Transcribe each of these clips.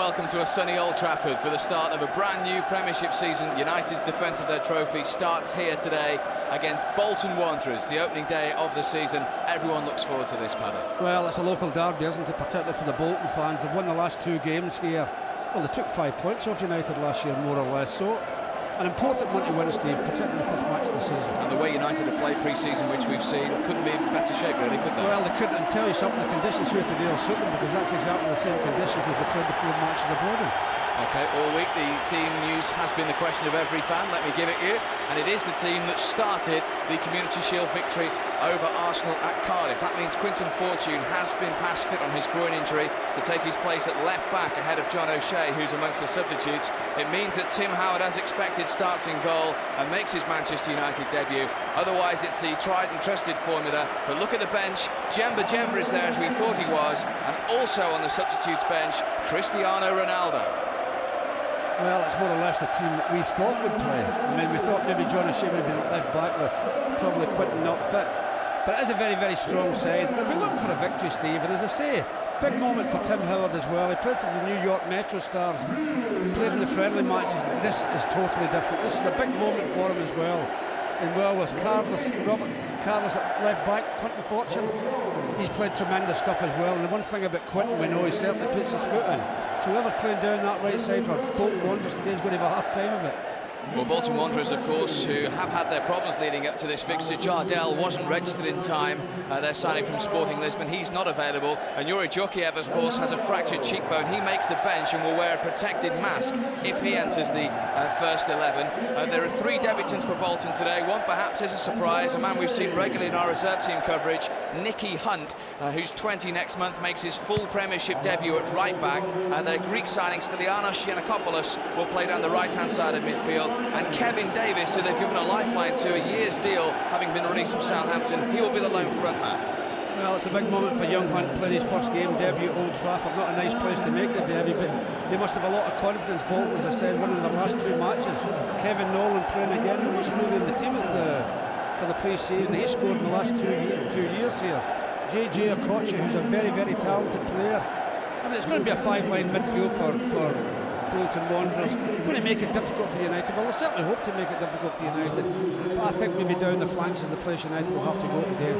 welcome to a sunny Old Trafford for the start of a brand new Premiership season. United's defence of their trophy starts here today against Bolton Wanderers, the opening day of the season. Everyone looks forward to this, Paddy. Well, it's a local derby, isn't it, particularly for the Bolton fans. They've won the last 2 games here. Well, they took 5 points off United last year, more or less, so an important one to win, Steve, particularly the first match of the season. And the way United have played pre-season, which we've seen, couldn't be in better shape, really, could they? Well, they couldn't, and tell you something, the conditions here today will suit them, because that's exactly the same conditions as they played the 4 matches abroad in. OK, all week the team news has been the question of every fan, let me give it you. And it is the team that started the Community Shield victory over Arsenal at Cardiff. That means Quinton Fortune has been past fit on his groin injury to take his place at left back ahead of John O'Shea, who's amongst the substitutes. It means that Tim Howard, as expected, starts in goal and makes his Manchester United debut. Otherwise, it's the tried and trusted formula. But look at the bench. Jemba is there, as we thought he was. And also on the substitutes bench, Cristiano Ronaldo. Well, it's more or less the team that we thought would play. I mean, we thought maybe John O'Shea would be left back with probably Quinton not fit. But it is a very, very strong side. They'll be looking for a victory, Steve. And as I say, big moment for Tim Howard as well. He played for the New York Metro Stars, played in the friendly matches. This is totally different. This is a big moment for him as well. And well, with Robert Carlos at left back, Quinton Fortune, he's played tremendous stuff as well. And the one thing about Quinton, we know he certainly puts his foot in. So whoever's playing down that right side for Bolton Wanderers today is going to have a hard time of it. Well, Bolton Wanderers, of course, who have had their problems leading up to this fixture. Jardel wasn't registered in time. They're signing from Sporting Lisbon. He's not available. And Yuri Djokiev, of course, has a fractured cheekbone. He makes the bench and will wear a protected mask if he enters the first 11. There are 3 debutants for Bolton today. One perhaps is a surprise, a man we've seen regularly in our reserve team coverage, Nicky Hunt, who's 20 next month, makes his full Premiership debut at right back. Their Greek signing, Stylianos Giannakopoulos, will play down the right-hand side of midfield. And Kevin Davis, who they've given a lifeline to, a year's deal, having been released from Southampton, he will be the lone frontman. Well, it's a big moment for young Hunt, playing his first game debut at Old Trafford. Not a nice place to make the debut, but they must have a lot of confidence. Bolton, as I said, winning their last 2 matches. Kevin Nolan playing again, who wasn't really in the team for the pre-season. He scored in the last 2 years here. JJ Okocha, who's a very, very talented player. I mean, it's going to be a 5-line midfield for Bolton Wanderers. Going to make it difficult for United. Well, I certainly hope to make it difficult for United. But I think maybe down the flanks is the place United will have to go today.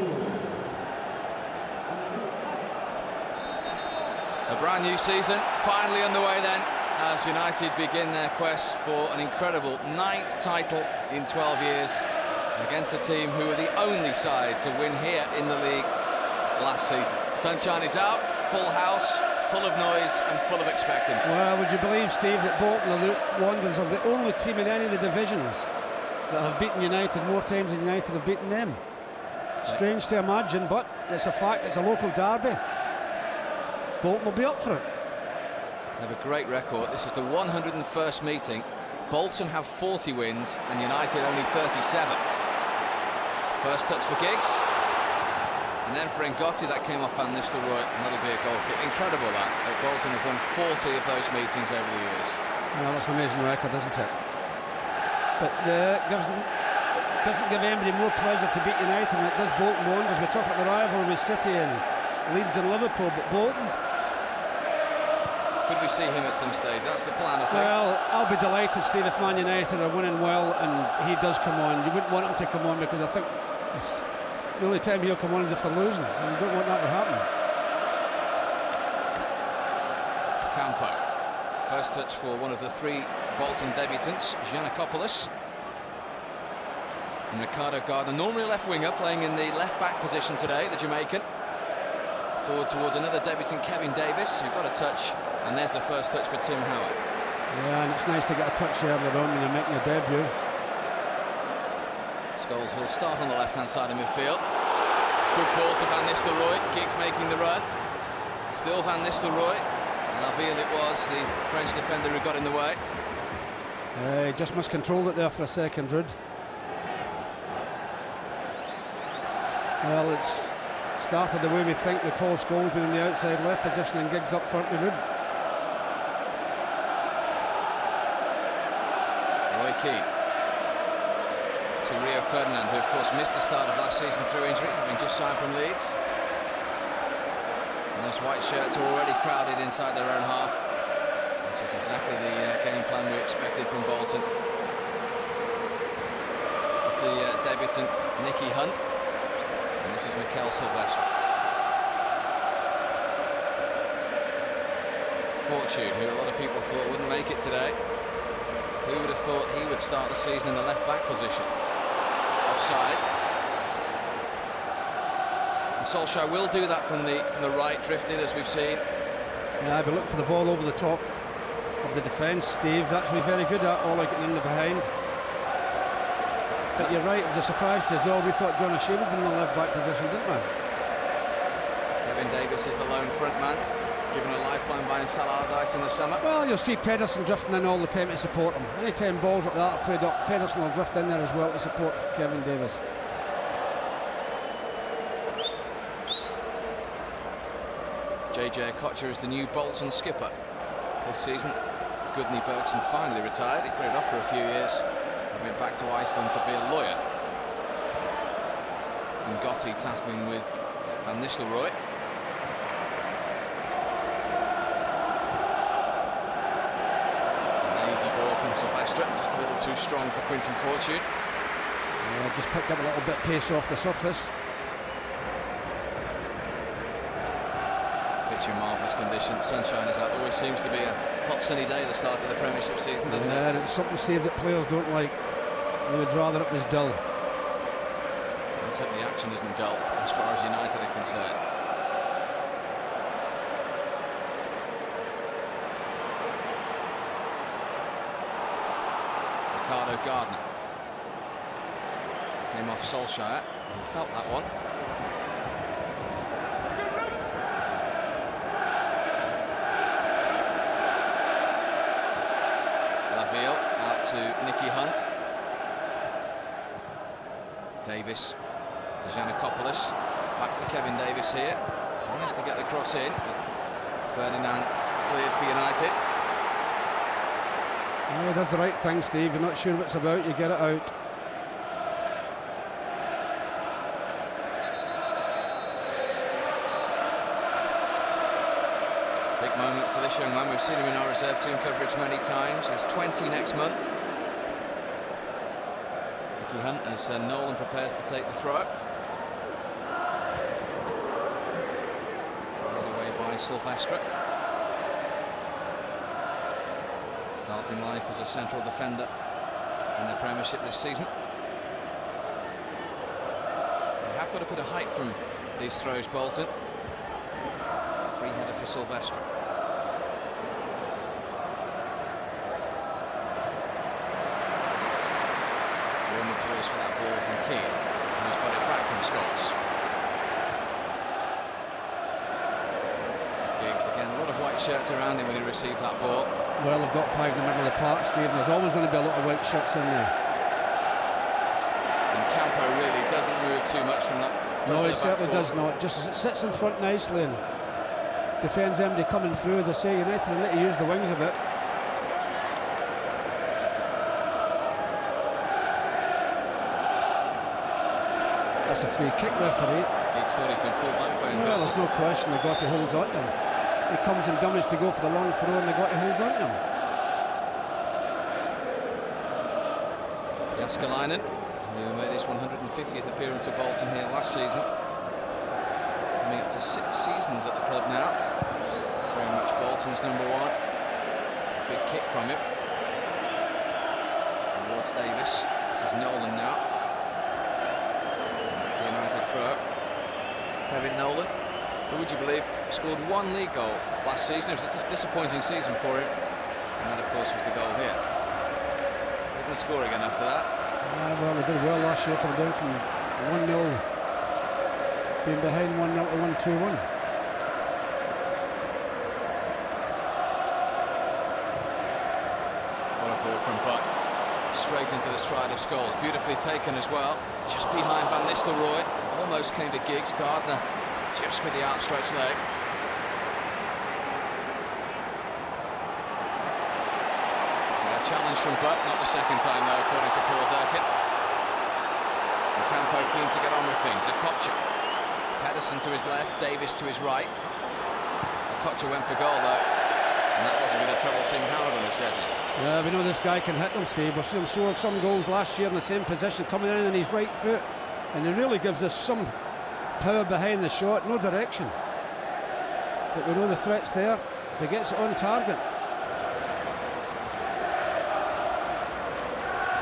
A brand new season finally underway then, as United begin their quest for an incredible 9th title in 12 years against a team who were the only side to win here in the league last season. Sunshine is out, full house, full of noise and full of expectancy. Well, would you believe, Steve, that Bolton Wanderers are the only team in any of the divisions that have beaten United more times than United have beaten them? Strange to imagine, but it's a fact. It's a local derby. Bolton will be up for it. They have a great record. This is the 101st meeting. Bolton have 40 wins and United only 37. First touch for Giggs. And then for Ngotti, that came off Van Nistelrooy, and that'll be a goal kick. Incredible that Bolton have won 40 of those meetings over the years. Well, that's an amazing record, isn't it? But doesn't give anybody more pleasure to beat United than it does Bolton Wanderers. We talk about the rivalry with City and Leeds and Liverpool, but Bolton... Could we see him at some stage? That's the plan, I think. Well, I'll be delighted, Steve, if Man United are winning well and he does come on. You wouldn't want him to come on, because I think the only time he'll come on is if they're losing, and you don't want that to happen. Campo. First touch for one of the 3 Bolton debutants, Giannakopoulos. And Ricardo Gardner, normally a left winger, playing in the left-back position today, the Jamaican. Forward towards another debutant, Kevin Davis, who got a touch, and there's the first touch for Tim Howard. Yeah, and it's nice to get a touch earlier on when you're making a debut. Scholes will start on the left-hand side of midfield. Good ball to Van Nistelrooy. Giggs making the run. Still Van Nistelrooy. Laville it was, the French defender who got in the way. He just miscontrolled it there for a second, Rudd. Well, it's started the way we think, with Paul Scholes being in the outside left position and Giggs up front with Rudd. Roy Keane to Rio Ferdinand, who of course missed the start of last season through injury, having just signed from Leeds. And those white shirts are already crowded inside their own half. exactly the game plan we expected from Bolton. It's the debutant Nicky Hunt, and this is Mikel Silvestre. Fortune, who a lot of people thought wouldn't make it today. Who would have thought he would start the season in the left-back position? Offside. And Solskjaer will do that from the right, drifted, as we've seen. Yeah, but look for the ball over the top of the defence, Steve. That's what we're very good at, all like getting in the behind. But you're right, it was a surprise to us all. We thought John O'Shea would be in the left-back position, didn't we? Kevin Davis is the lone front man, given a lifeline by Salah Allardyce in the summer. Well, you'll see Pedersen drifting in all the time to support him. Anytime balls like that are played up, Pedersen will drift in there as well to support Kevin Davis. JJ Okocha is the new Bolton skipper this season. Gudni Bergson finally retired. He put it off for a few years. He went back to Iceland to be a lawyer. And Gotti taskling with Van Nistelrooy. An easy ball from Silvestre, just a little too strong for Quinton Fortune. Yeah, just picked up a little bit pace off the surface. Pitch in marvellous conditions. Sunshine is out. Always seems to be a hot sunny day at the start of the Premiership season, doesn't it? Yeah, it's something, Steve, that players don't like. They would rather it was dull. Let's hope the action isn't dull as far as United are concerned. Ricardo Gardner came off Solskjaer. He felt that one. Laville out to Nicky Hunt. Davis to Giannakopoulos. Back to Kevin Davis here. Managed to get the cross in, but Ferdinand cleared for United. Yeah, he does the right thing, Steve. You're not sure what it's about, you get it out. Big moment for this young man. We've seen him in our reserve team coverage many times. He's 20 next month. Nicky Hunt as Nolan prepares to take the throw. Led away by Silvestre. Starting life as a central defender in the Premiership this season. They have got to put a height from these throws, Bolton. Free header for Silvestre. Warm applause for that ball from Keane, who's got it back from Scholes. Giggs again, a lot of white shirts around him when he received that ball. Well, they've got five in the middle of the park, Steve, and there's always going to be a lot of white shirts in there. And Campo really doesn't move too much from that. No, he certainly does not. Just as it sits in front nicely and defends empty coming through. As I say, United need to use the wings a bit. That's a free kick, referee. Giggs thought he'd been pulled back by him. Well, there's no question. The Gotti holds on to him. He comes and dummies to go for the long throw, and the Gotti holds on to him. Jaskalainen, who made his 150th appearance for Bolton here last season, coming up to 6 seasons at the club now. Very much Bolton's #1. Big kick from him towards Davis. This is Nolan now. It's a United throw. Kevin Nolan, who would you believe scored 1 league goal last season. It was a disappointing season for him, and that of course was the goal here. Didn't score again after that. Well, they did well last year, coming down from 1-0, being behind 1-0 to 1-2-1. What a ball from Butt. Straight into the stride of Scholes. Beautifully taken as well. Just behind Van Nistelrooy. Almost came to Giggs. Gardner just with the outstretched leg. A challenge from Butt, not the second time though, according to Paul Durkin. And Campo keen to get on with things. Okocha. Pedersen to his left, Davis to his right. Okocha went for goal though, and that wasn't going to trouble Tim Howard he said it. Yeah, we know this guy can hit them, Steve. We've seen him score some goals last year in the same position, coming in on his right foot, and he really gives us some power behind the shot, no direction. But we know the threat's there if he gets it on target.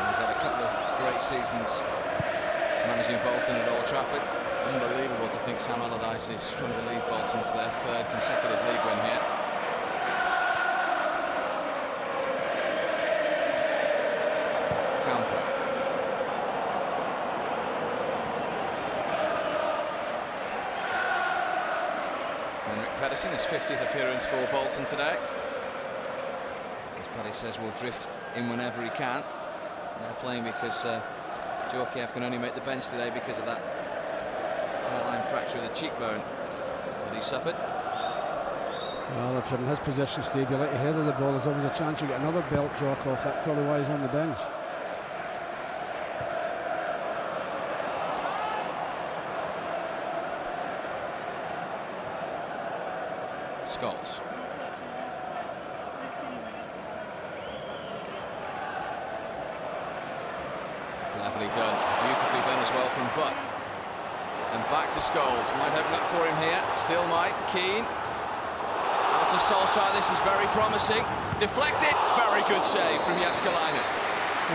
He's had a couple of great seasons managing Bolton at Old Trafford. Unbelievable to think Sam Allardyce is trying to lead Bolton to their third consecutive league win here. Campo. Henrik Pedersen, his 50th appearance for Bolton today. As Paddy says, will drift in whenever he can. They're playing because Djorkaeff can only make the bench today because of that hairline fracture of the cheekbone that he suffered. Well, if you're in his position, Steve, you let your head of the ball, there's always a chance you get another belt jock off. That's probably why he's on the bench. Scholes. Cleverly done, beautifully done as well from Butt. And back to Scholes, might open up for him here, still might, Keane. Out to Solskjaer, this is very promising. Deflected, very good save from Jääskeläinen.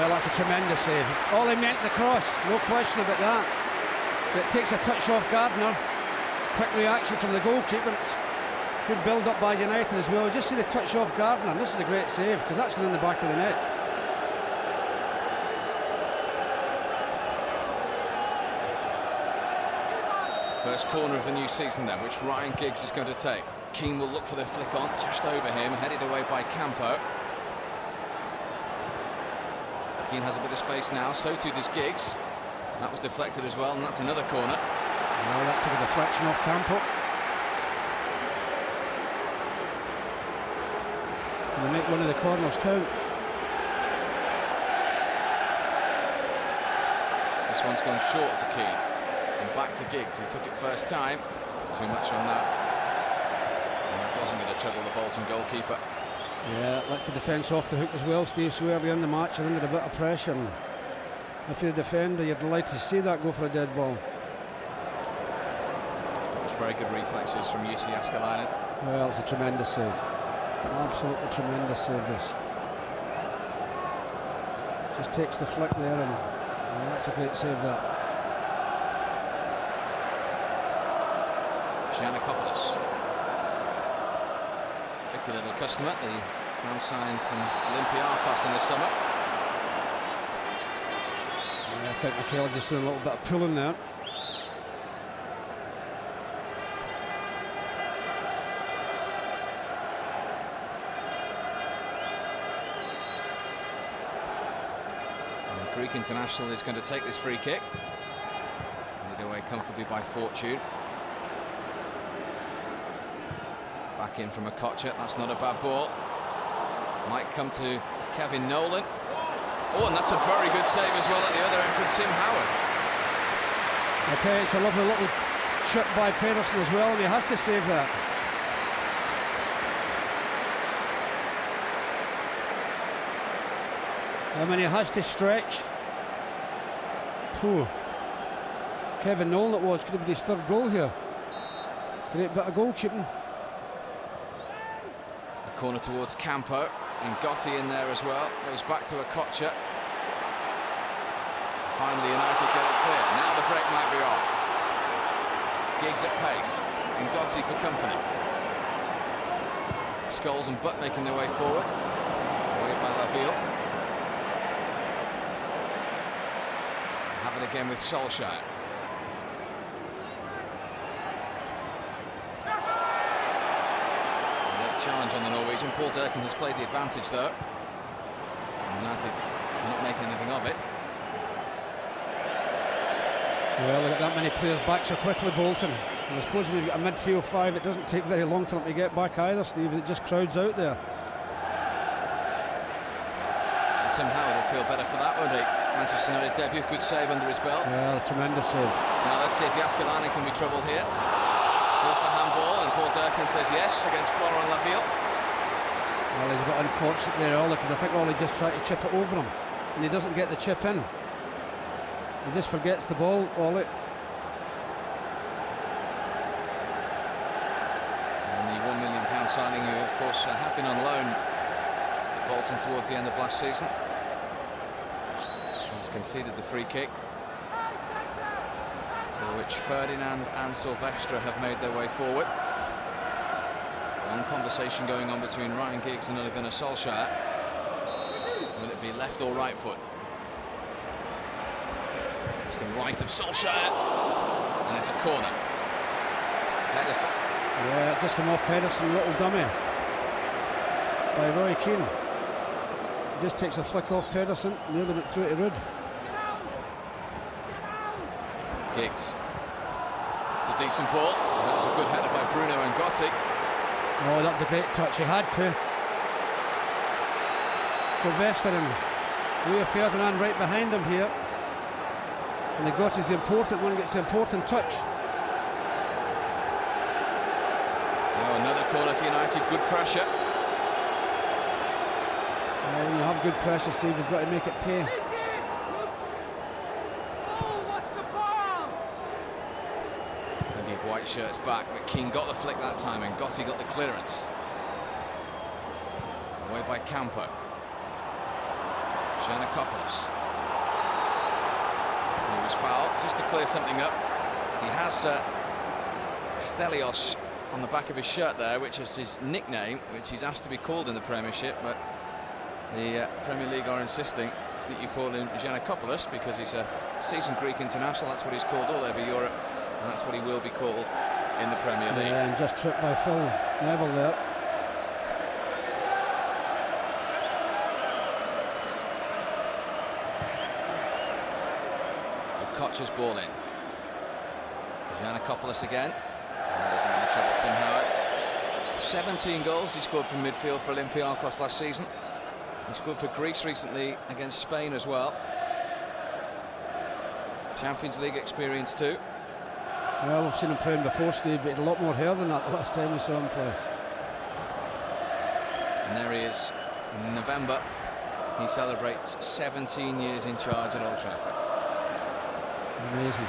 Well, that's a tremendous save. All he meant the cross, no question about that. But it takes a touch off Gardner. Quick reaction from the goalkeeper. It's good build up by United as well. Just see the touch off Gardner. This is a great save because that's going in the back of the net. First corner of the new season then, which Ryan Giggs is going to take. Keane will look for the flick on, just over him, headed away by Campo. Keane has a bit of space now, so too does Giggs. That was deflected as well, and that's another corner. Well, that took a deflection off Campo. Can they make one of the corners count? This one's gone short to Keane. And back to Giggs, who took it first time. Too much on that. And it wasn't going to trouble the Bolton goalkeeper. Yeah, lets the defence off the hook as well, Steve. So early in the match, you're under a bit of pressure. And if you're a defender, you're delighted to see that go for a dead ball. It's very good reflexes from Jussi Jääskeläinen. Well, it's a tremendous save. Absolutely tremendous save, this. Just takes the flick there, and that's a great save, that. Giannakopoulos. Tricky little customer, the man signed from Olympiacos in the summer. Yeah, I think Mikel just did a little bit of pulling there. And the Greek international is going to take this free kick. Lead away comfortably by Fortune. Back in from a Kocher, that's not a bad ball. Might come to Kevin Nolan. Oh, and that's a very good save as well at the other end from Tim Howard. I tell you, it's a lovely little shot by Pedersen as well, and he has to save that. I mean, he has to stretch. Poor Kevin Nolan it was, could have been his third goal here. Great bit of goalkeeping. Corner towards Campo, and Gotti in there as well. Goes back to a Kocher. Finally United get it clear. Now the break might be on. Giggs at pace, and Gotti for company. Scholes and Butt making their way forward. Away by Laville. Have it again with Solskjaer. Challenge on the Norwegian. Paul Durkin has played the advantage though. United are not making anything of it. Well, look at that many players back so quickly, Bolton. And I suppose when you've got a midfield five, it doesn't take very long for them to get back either, Steve. It just crowds out there. And Tim Howard will feel better for that, won't he? Manchester United debut, good save under his belt. Well, tremendous save. Now let's see if Jääskeläinen can be troubled here. Goes for handball, and Paul Durkin says yes against Florent Laville. Well, he's a bit unfortunate there, Ollie, because I think Ollie just tried to chip it over him, and he doesn't get the chip in. He just forgets the ball, Ollie. And the £1 million signing, who of course had been on loan at Bolton towards the end of last season, has conceded the free kick, for which Ferdinand and Silvestre have made their way forward. One conversation going on between Ryan Giggs and Ole Gunnar Solskjaer. Will it be left or right foot? It's the right of Solskjaer, and it's a corner. Pedersen. Yeah, just come off Pedersen, little dummy by Roy Keane. He just takes a flick off Pedersen, nearly went through to Rudd. Giggs. It's a decent ball. That was a good header by Bruno and Gotti. Oh, that was a great touch, he had to. Silvestre and Rio Ferdinand right behind him here. And the Gotti's the important one, gets the important touch. So another corner for United, good pressure. When you have good pressure, Steve, you've got to make it pay. Plenty of white shirts back, but Keane got the flick that time and Gotti got the clearance. Away by Campo. Giannakopoulos. He was fouled, just to clear something up. He has Stelios on the back of his shirt there, which is his nickname, which he's asked to be called in the Premiership, but the Premier League are insisting that you call him Giannakopoulos because he's a seasoned Greek international. That's what he's called all over Europe, and that's what he will be called in the Premier League. Yeah, and just tripped by Phil Neville there. Koch's ball in. Giannakopoulos again. Isn't any trouble, Tim Howard. 17 goals he scored from midfield for Olympiacos last season. He scored for Greece recently against Spain as well. Champions League experience too. Well, we've seen him playing before, Steve, but he had a lot more hair than that the last time we saw him play. And there he is in November. He celebrates 17 years in charge at Old Trafford. Amazing.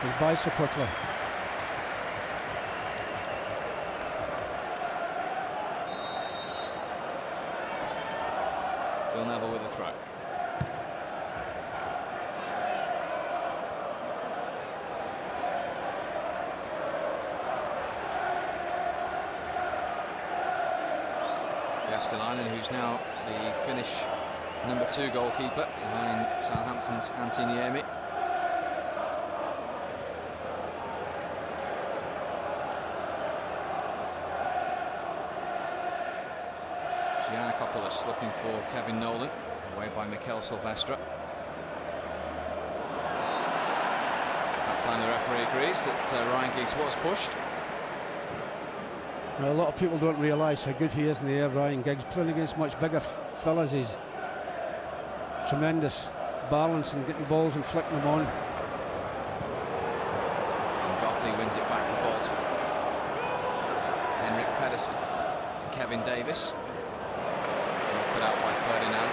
He's by so quickly. Phil Neville with a throw. Jääskeläinen, who's now the Finnish #2 goalkeeper behind Southampton's Antti Niemi. Giannakopoulos looking for Kevin Nolan, away by Mikel Silvestre. That time the referee agrees that Ryan Giggs was pushed. Well, a lot of people don't realise how good he is in the air, Ryan Giggs, playing against much bigger fellas. He's tremendous balance and getting balls and flicking them on. And Gotti wins it back for Bolton. Henrik Pedersen to Kevin Davis. Put out by Ferdinand.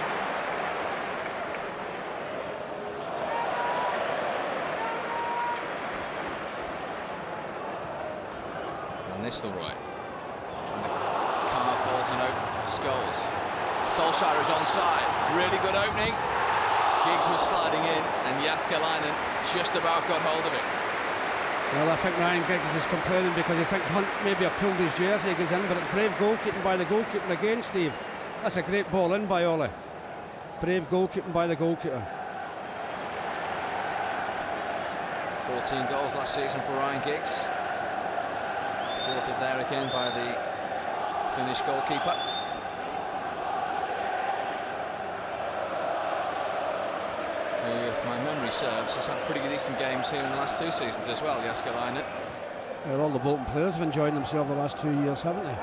And Nistelrooy trying to carve Bolton open. Scholes. Solskjaer is onside. Really good opening. Giggs was sliding in, and Jääskeläinen just about got hold of it. Well, I think Ryan Giggs is complaining because he thinks Hunt maybe have pulled his jersey, he goes in, but it's brave goalkeeping by the goalkeeper again, Steve. That's a great ball in by Ollie. Brave goalkeeping by the goalkeeper. 14 goals last season for Ryan Giggs. Thwarted there again by the Finnish goalkeeper. Who, if my memory serves, has had pretty decent games here in the last 2 seasons as well, Jääskeläinen. Well, all the Bolton players have enjoyed themselves the last 2 years, haven't they?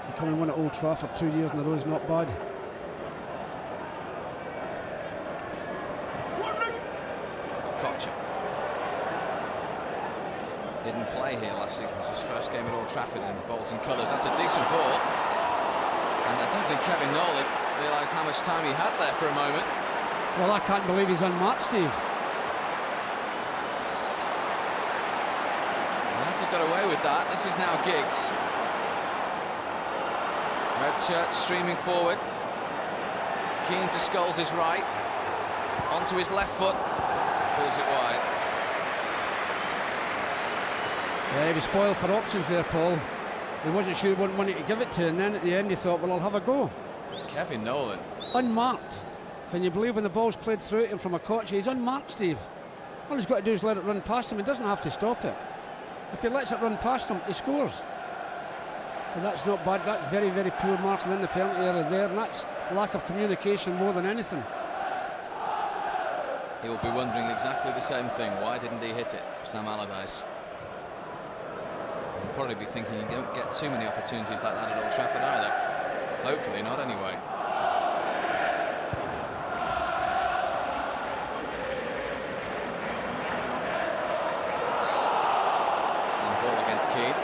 You come and win at Old Trafford 2 years in a row is not bad. Koch didn't play here last season. This is his first game at Old Trafford in Bolton colours. That's a decent ball. And I don't think Kevin Nolan realised how much time he had there for a moment. Well, I can't believe he's unmarked, Steve. United got away with that. This is now Giggs. Red shirt streaming forward. Keane to Scholes' right. Onto his left foot. Pulls it wide. Yeah, he was spoiled for options there, Paul. He wasn't sure he wanted to give it to, and then at the end he thought, well, I'll have a go. Kevin Nolan. Unmarked. Can you believe when the ball's played through him from a Koch? He's unmarked, Steve. All he's got to do is let it run past him. He doesn't have to stop it. If he lets it run past him, he scores. But that's not bad. That's very, very poor marking in the penalty area there, and that's lack of communication more than anything. He will be wondering exactly the same thing. Why didn't he hit it, Sam Allardyce? He'll probably be thinking you don't get too many opportunities like that at Old Trafford either. Hopefully not, anyway. And ball against Keane.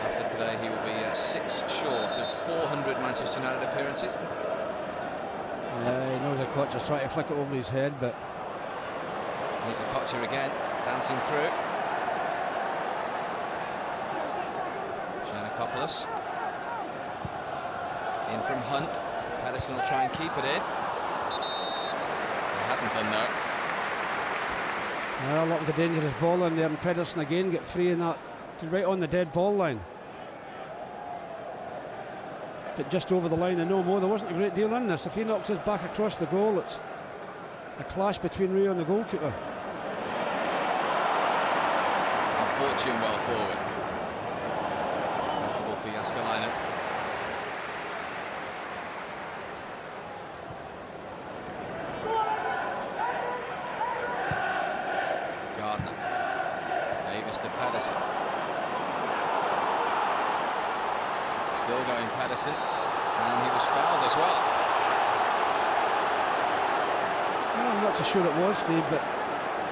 After today, he will be 6 short of 400 Manchester United appearances. Yeah, he knows a Koch is trying to flick it over his head, but... Here's a Kocher again, dancing through. Giannakopoulos. In from Hunt. Pedersen will try and keep it in. He hadn't done though. Well, that was a dangerous ball in there, and Pedersen again get free in that, right on the dead ball line. But just over the line and no more. There wasn't a great deal in this. If he knocks his back across the goal, it's a clash between Rio and the goalkeeper. Fortune well forward. Comfortable for Jääskeläinen. Gardner. Davis to Pedersen. Still going Pedersen. And he was fouled as well. Well, I'm not so sure it was, Steve, but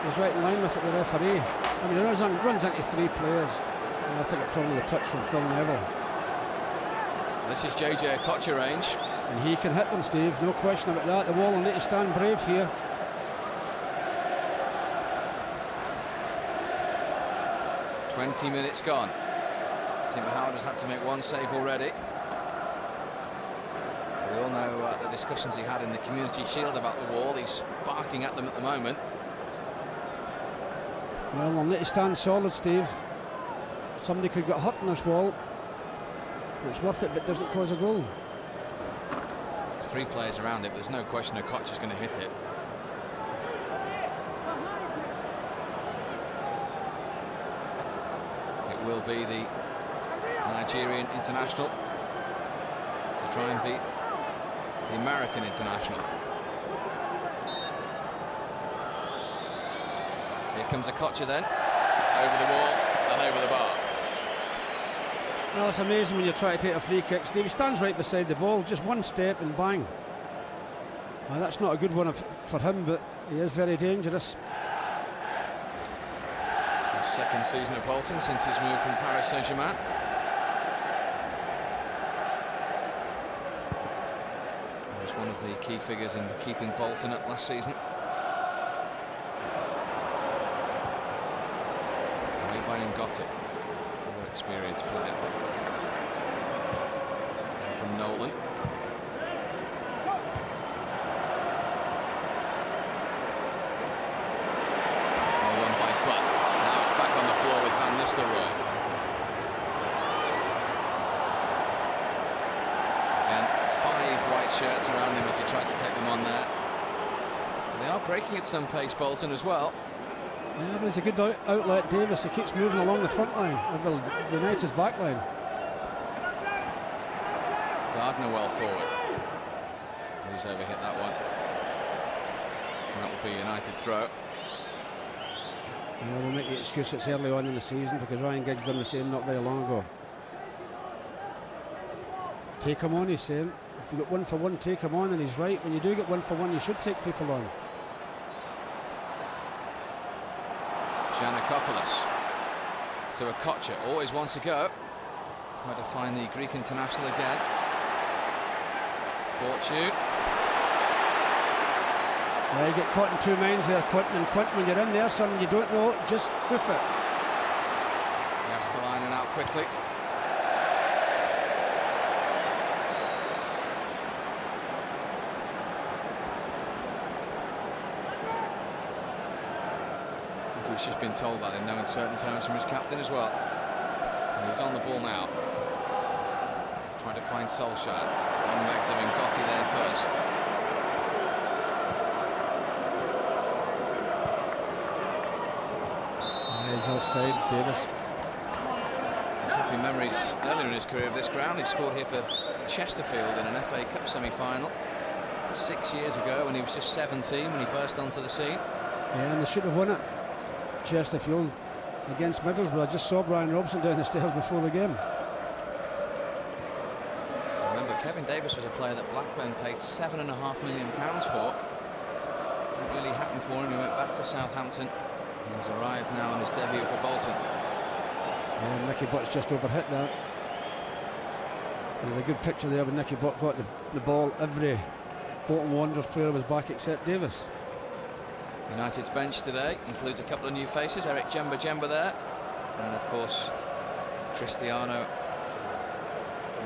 he was right in line with it, the referee. I mean, it runs into 3 players, and I think it's probably a touch from Phil Neville. This is JJ Kocher range. And he can hit them, Steve, no question about that. The wall will need to stand brave here. "20 minutes gone. Tim Howard has had to make 1 save already. We all know the discussions he had in the Community Shield about the wall. He's barking at them at the moment. Well, they'll need to stand solid, Steve. Somebody could get hurt in this wall. It's worth it if it doesn't cause a goal. There's 3 players around it, but there's no question a Koch is going to hit it. It will be the Nigerian international to try and beat the American international. Here comes a Kocher then, over the wall and over the bar. Well, it's amazing when you try to take a free kick, Steve. He stands right beside the ball, just 1 step and bang. Now, that's not a good one for him, but he is very dangerous. His 2nd season at Bolton since his move from Paris Saint-Germain. He was one of the key figures in keeping Bolton up last season. Got it. Another experienced player. And from Nolan. Nolan by Butt. Now it's back on the floor with Van Nistelrooy. And 5 white shirts around him as he tried to take them on there. They are breaking at some pace, Bolton, as well. Yeah, but it's a good outlet, Davis. He keeps moving along the front line, of United's back line. Gardner well forward. He's overhit that one. And that will be a United throw. Yeah, we'll make the excuse it's early on in the season because Ryan Giggs done the same not very long ago. Take him on, he's saying. If you get 1 for 1, take him on, and he's right. When you do get 1 for 1, you should take people on. Giannakopoulos. to a Kocher, always wants to go. Try to find the Greek international again. Fortune. Yeah, you get caught in two minds there, Quinton. And Quinton, when you're in there, son, you don't know, just hoof it. Jaskalainen out quickly. He's just been told that in no uncertain terms from his captain as well. And he's on the ball now. Trying to find Solskjaer. Long legs of Ngotti there first. He's offside, Davis. He's happy memories earlier in his career of this ground. He scored here for Chesterfield in an FA Cup semi-final 6 years ago when he was just 17 when he burst onto the scene. Yeah, and they should have won it. Chesterfield against Middlesbrough. I just saw Brian Robson down the stairs before the game. Remember, Kevin Davis was a player that Blackburn paid £7.5 million for. Didn't really happen for him. He went back to Southampton and has arrived now on his debut for Bolton. Yeah, Nicky Butt's just overhit that. There's a good picture there when Nicky Butt got the ball. Every Bolton Wanderers player was back except Davis. United's bench today includes a couple of new faces. Eric Djemba there, and of course Cristiano,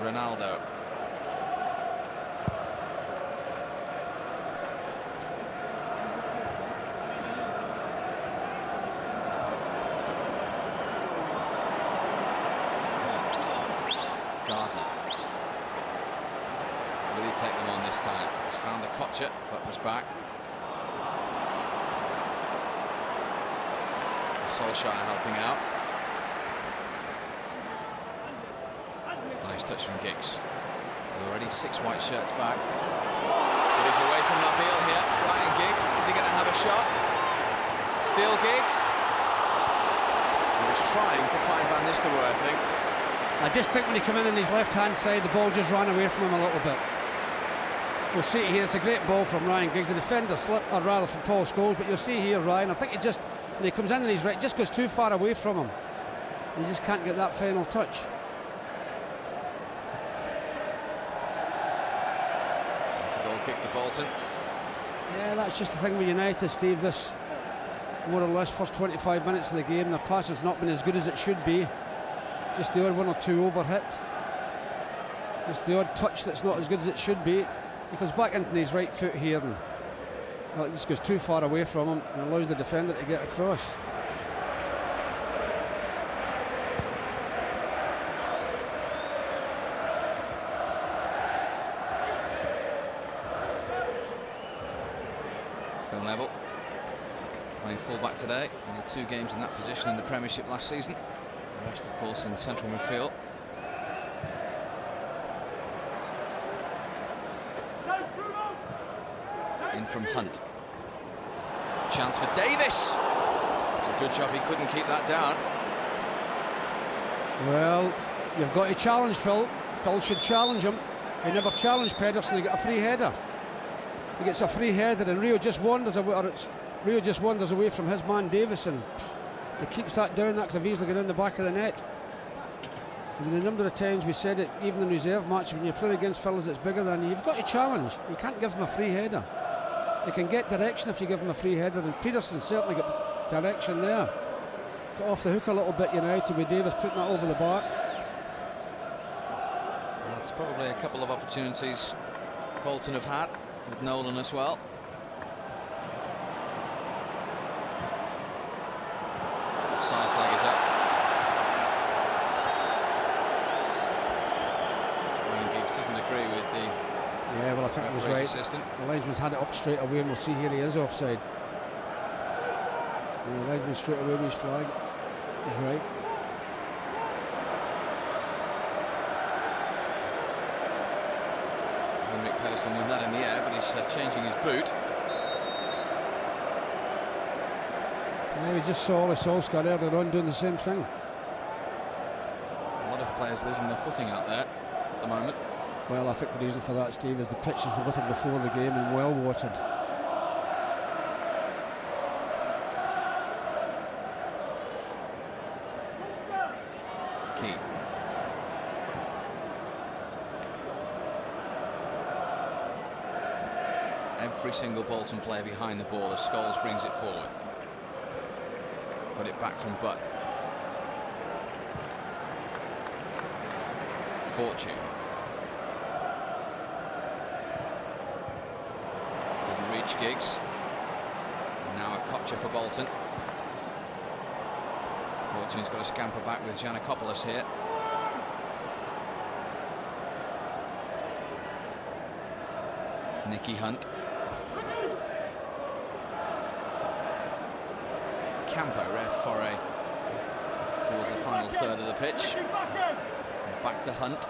Ronaldo. Gardner. Will he take them on this time? He's found the Kocher, but was back. Solskjaer helping out. Nice touch from Giggs. Already 6 white shirts back. But he's away from Naville here. Ryan Giggs, is he going to have a shot? Still Giggs. He was trying to find Van Nistelrooy, I think. I just think when he came in on his left-hand side, the ball just ran away from him a little bit. We'll see it here. It's a great ball from Ryan Giggs. The defender slipped, or rather from Paul Scholes, but you'll see here, Ryan, I think he just, when he comes in and he's right, just goes too far away from him. He just can't get that final touch. It's a goal kick to Bolton. Yeah, that's just the thing with United, Steve. This, more or less, first 25 minutes of the game, their passing's not been as good as it should be. Just the odd 1 or 2 overhit. Just the odd touch that's not as good as it should be. He comes back into his right foot here and well, it just goes too far away from him and allows the defender to get across. Phil Neville playing full-back today. Only 2 games in that position in the Premiership last season. The rest, of course, in central midfield. In from Hunt. Chance for Davis. It's a good job he couldn't keep that down. Well, you've got to challenge Phil. Phil should challenge him. He never challenged Pedersen. He got a free header. He gets a free header and Rio just wanders away, Rio just wanders away from his man Davis, and if he keeps that down, that could have easily gone in the back of the net. And the number of times we said it, even in reserve match, when you play against fellas that's bigger than you, you've got to challenge. You can't give him a free header. You can get direction if you give him a free header, and Pedersen certainly got direction there. Got off the hook a little bit, United, with Davis putting that over the bar. Well, that's probably a couple of opportunities Bolton have had, with Nolan as well. Offside flag is up. Ryan Giggs doesn't agree with the Yeah, well, I think it was right. Assistant. The linesman's had it up straight away, and we'll see here he is offside. And the linesman straight away with his flag. He's right. Henrik Pedersen won that in the air, but he's changing his boot. Yeah, we just saw Solskjaer earlier on doing the same thing. A lot of players losing their footing out there at the moment. Well, I think the reason for that, Steve, is the pitches were with him before the game and well watered. every single Bolton player behind the ball as Scholes brings it forward. Got it back from Butt. Fortune. Didn't reach Giggs. Now a Kocher for Bolton. Fortune's got to scamper back with Giannakopoulos here. Nicky Hunt. Campo, ref foray towards the final third of the pitch. And back to Hunt,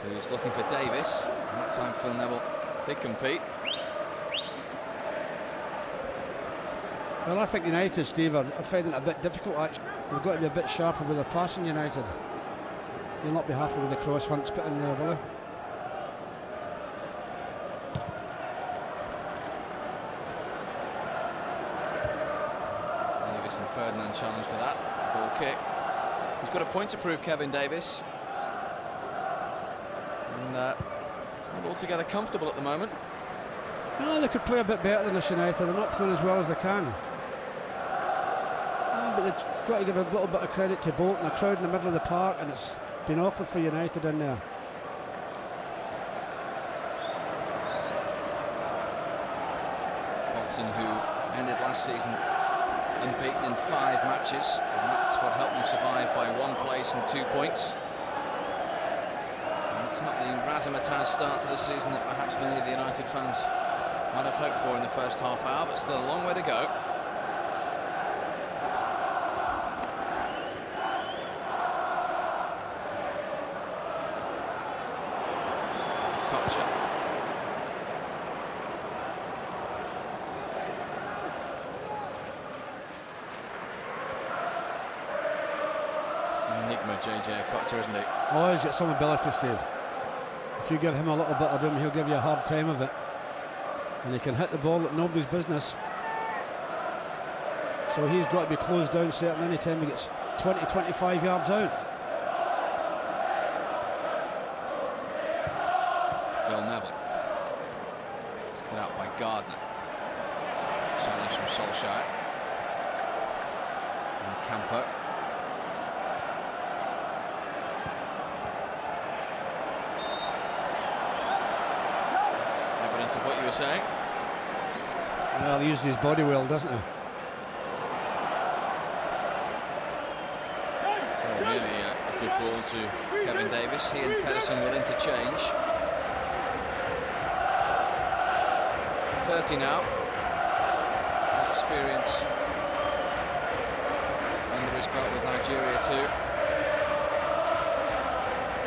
who's looking for Davis. And that time Phil Neville did compete. Well, I think United, Steve, are finding it a bit difficult, actually. We've got to be a bit sharper with the passing, United. You'll not be happy with the cross Hunt's put in there, will you? Davis and Ferdinand challenge for that. It's a goal kick. He's got a point to prove, Kevin Davis. And not altogether comfortable at the moment. No, they could play a bit better than this United. They're not playing as well as they can. But they've got to give a little bit of credit to Bolton, a crowd in the middle of the park, and it's been awkward for United in there. Bolton, who ended last season unbeaten in 5 matches, and that's what helped them survive by 1 place and 2 points. And it's not the razzmatazz start to the season that perhaps many of the United fans might have hoped for in the first half hour, but still a long way to go. Kocher. Enigma, JJ Kocher, isn't he? Oh, he's got some ability, Steve. If you give him a little bit of room, he'll give you a hard time of it. And he can hit the ball at nobody's business. So he's got to be closed down certainly any time he gets 20-25 yards out. Phil Neville. It's cut out by Gardner. Challenge from Solskjaer. And Campo. Evidence of what you were saying. Well, he uses his body well, doesn't he? Oh, really a good ball to Kevin Davis. He and Pedersen will interchange. 30 now. Experience under his belt with Nigeria too.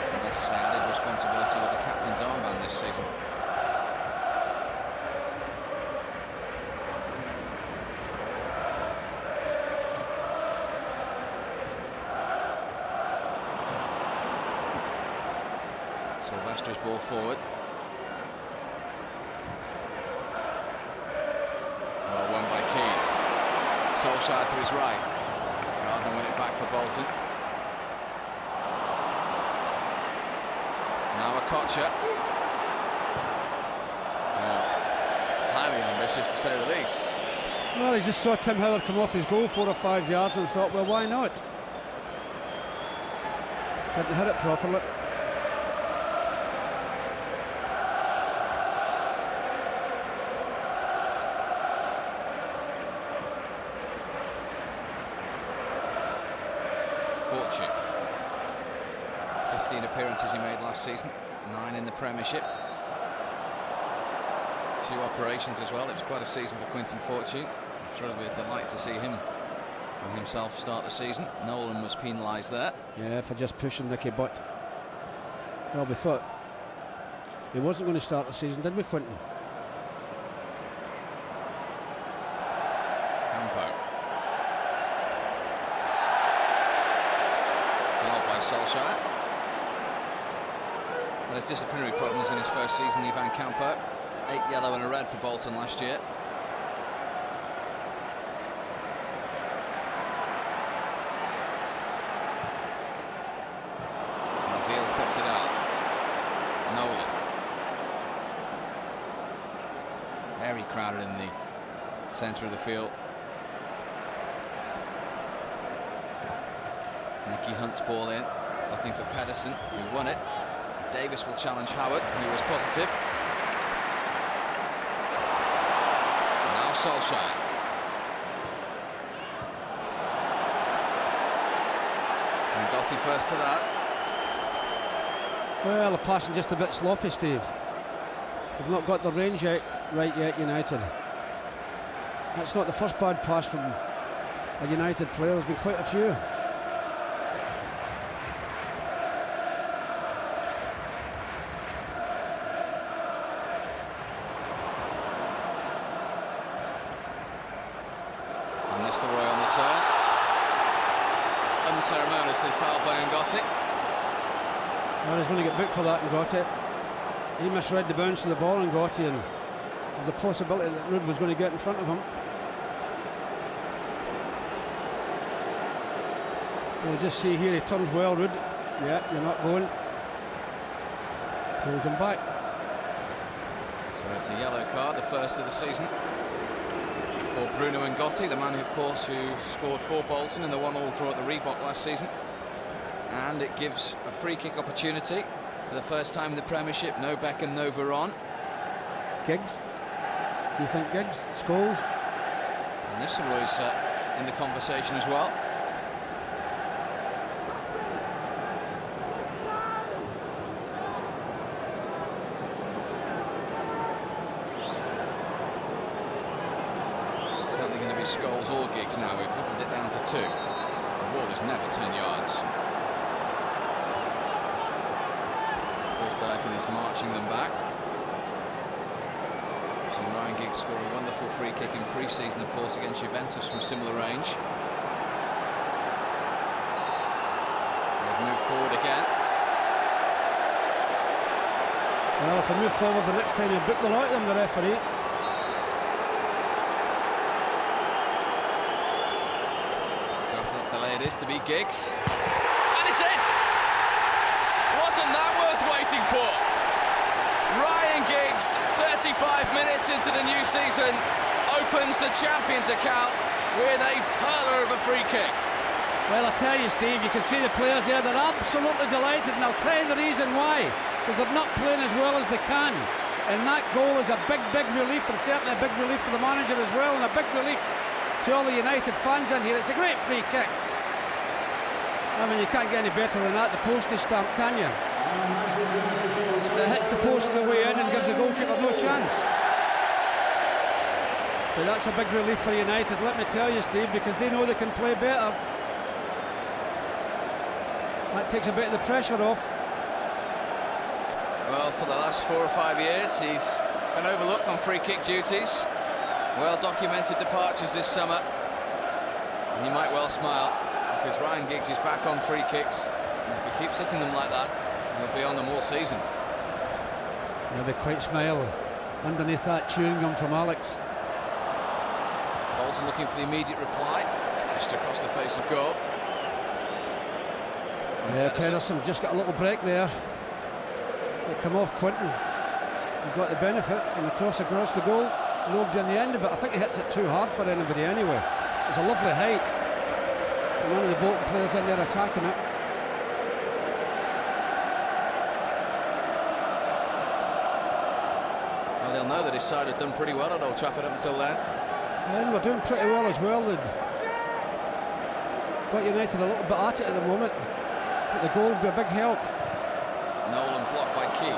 And as I say, added responsibility with the captain's armband this season. Sylvester's ball forward. Well, won by Keane. Solskjaer to his right. Gardner win it back for Bolton. Now a Kocher. Highly ambitious to say the least. Well, he just saw Tim Howard come off his goal 4 or 5 yards and thought, well, why not? Didn't hit it properly. Fortune. 15 appearances he made last season, 9 in the Premiership. 2 operations as well. It was quite a season for Quinton Fortune. I'm sure it'll be a delight to see him for himself start the season. Nolan was penalised there. Yeah, for just pushing Nicky Butt. Well, we thought he wasn't going to start the season, did we, Quinton? Campo. Fouled by Solskjaer. Had his disciplinary problems in his first season, Ivan Campo. 8 yellow and a red for Bolton last year. Navil cuts it out. Nolan. Very crowded in the centre of the field. Nicky Hunt's ball in, looking for Pedersen, who won it. Davis will challenge Howard, who was positive. Now Solskjaer. And Gotti first to that. Well, the passing just a bit sloppy, Steve. They've not got the range out right yet, United. That's not the first bad pass from a United player. There's been quite a few. And this the Roy on the turn. Unceremoniously fouled by Ngotti. Well, he's going to get booked for that, Ngotti. He misread the bounce of the ball, Ngotti, and there's a possibility that Rudd was going to get in front of him. We'll just see here, he turns well, Rudd. Yeah, you're not going. Pulls him back. So it's a yellow card, the first of the season for Bruno Ngotti, the man, of course, who scored for Bolton in the 1-1 draw at the Reebok last season. And it gives a free kick opportunity for the first time in the Premiership. No Beckham, no Veron. Giggs? You think Giggs? Scholes? And Nistelrooy's in the conversation as well. It's certainly going to be Scholes or Giggs now. We've whittled it down to 2. The ball is never 10 yards. And is marching them back. So Ryan Giggs scored a wonderful free kick in pre-season, of course, against Juventus from similar range. They've moved forward again. Well, if they move forward the next time, you book the lot of them, the referee. So after that delay, it is to be Giggs. And it's in! Wasn't that worth waiting for? Ryan Giggs, 35 minutes into the new season, opens the Champions account with a hurler of a free kick. Well, I tell you, Steve, you can see the players there, they're absolutely delighted, and I'll tell you the reason why. Because they're not playing as well as they can. And that goal is a big, big relief, and certainly a big relief for the manager as well, and a big relief to all the United fans in here. It's a great free kick. I mean, you can't get any better than that, the postage stamp, can you? It hits the post on the way in and gives the goalkeeper no chance. But that's a big relief for United, let me tell you, Steve, because they know they can play better. That takes a bit of the pressure off. Well, for the last 4 or 5 years, he's been overlooked on free kick duties. Well-documented departures this summer. And he might well smile, because Ryan Giggs is back on free kicks. And if he keeps hitting them like that, he'll be on them all season. He'll be quite smile underneath that chewing gum from Alex. Bolton looking for the immediate reply. Flashed across the face of goal. Yeah, Pedersen just got a little break there. It come off Quinton. He got the benefit, and across the goal. Nobody on the end of it. I think he hits it too hard for anybody anyway. It's a lovely height. And one of the Bolton players in there attacking it. Well, they'll know that his side had done pretty well at Old Trafford up until then. Yeah, they were doing pretty well as well. They'd got United a little bit at it at the moment. But the goal would be a big help. Nolan blocked by Key.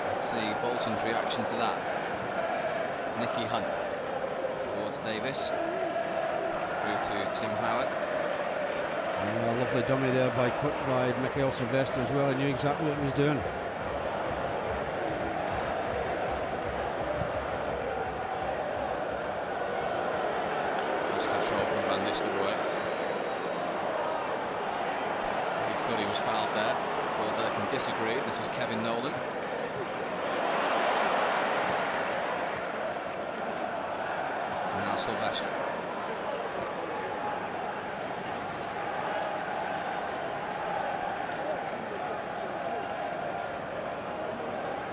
Let's see Bolton's reaction to that. Nicky Hunt towards Davis. Through to Tim Howard. Yeah, lovely dummy there by Michael Sylvester as well. He knew exactly what he was doing. Nice control from Van Nistelrooy. Giggs thought he was fouled there. Paul Durkin disagreed. This is Kevin Nolan. Silvestre.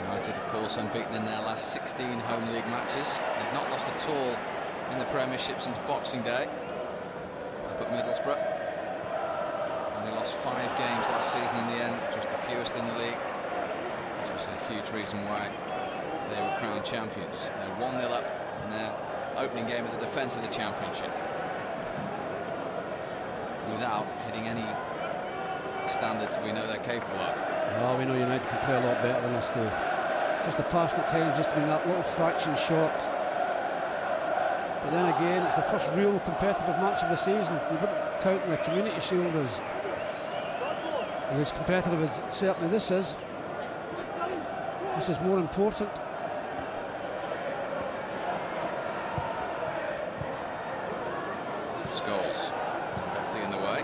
United, of course, unbeaten in their last 16 home league matches. They've not lost at all in the Premiership since Boxing Day. Up at Middlesbrough. Only lost 5 games last season in the end, which was the fewest in the league, which was a huge reason why they were crowned champions. They're 1-0 up in their opening game of the defence of the Championship, without hitting any standards we know they're capable of. Oh, we know United can play a lot better than us, Steve. Just the passing at times, just being that little fraction short. But then again, it's the first real competitive match of the season. We wouldn't count in the Community Shield as competitive as certainly this is. This is more important. Scholes, Gotti in the way.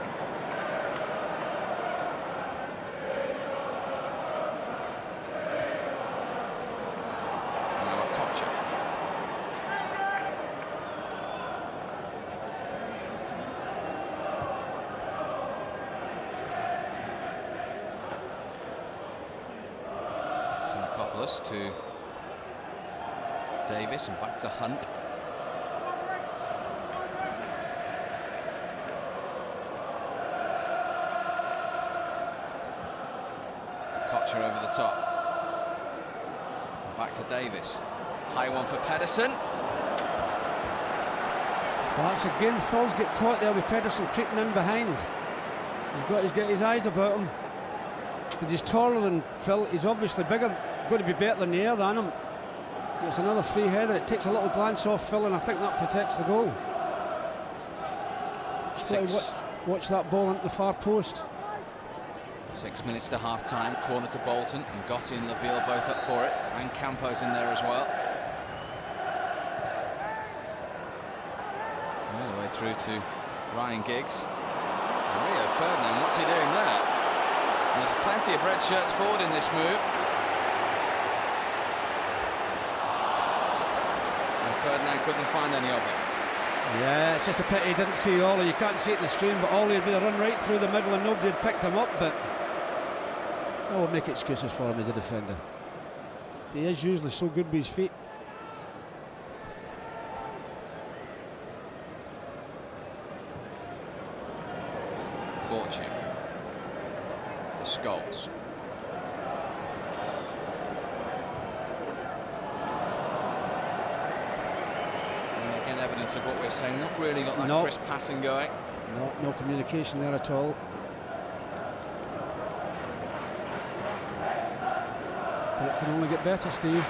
To Davis and back to Hunt. Kocher over the top. Back to Davis. High one for Pedersen. That's again, Phil's get caught there with Pedersen creeping in behind. He's got his eyes about him. But he's taller than Phil. He's obviously bigger. Going to be better in the air than him. It's another free header. It takes a little glance off Phil, and I think that protects the goal. Watch that ball into the far post. 6 minutes to half time. Corner to Bolton, and Gotti and Laville both up for it, and Campo's in there as well. All the way through to Ryan Giggs. And Rio Ferdinand, what's he doing there? And there's plenty of red shirts forward in this move. Ferdinand couldn't find any of it. Yeah, it's just a pity he didn't see Ollie. You can't see it in the stream, but Ollie would be run right through the middle and nobody had picked him up. But I will make excuses for him as a defender. He is usually so good with his feet. Fortune to Scholes. Evidence of what we're saying, not really got that crisp passing going. No communication there at all. But it can only get better, Steve.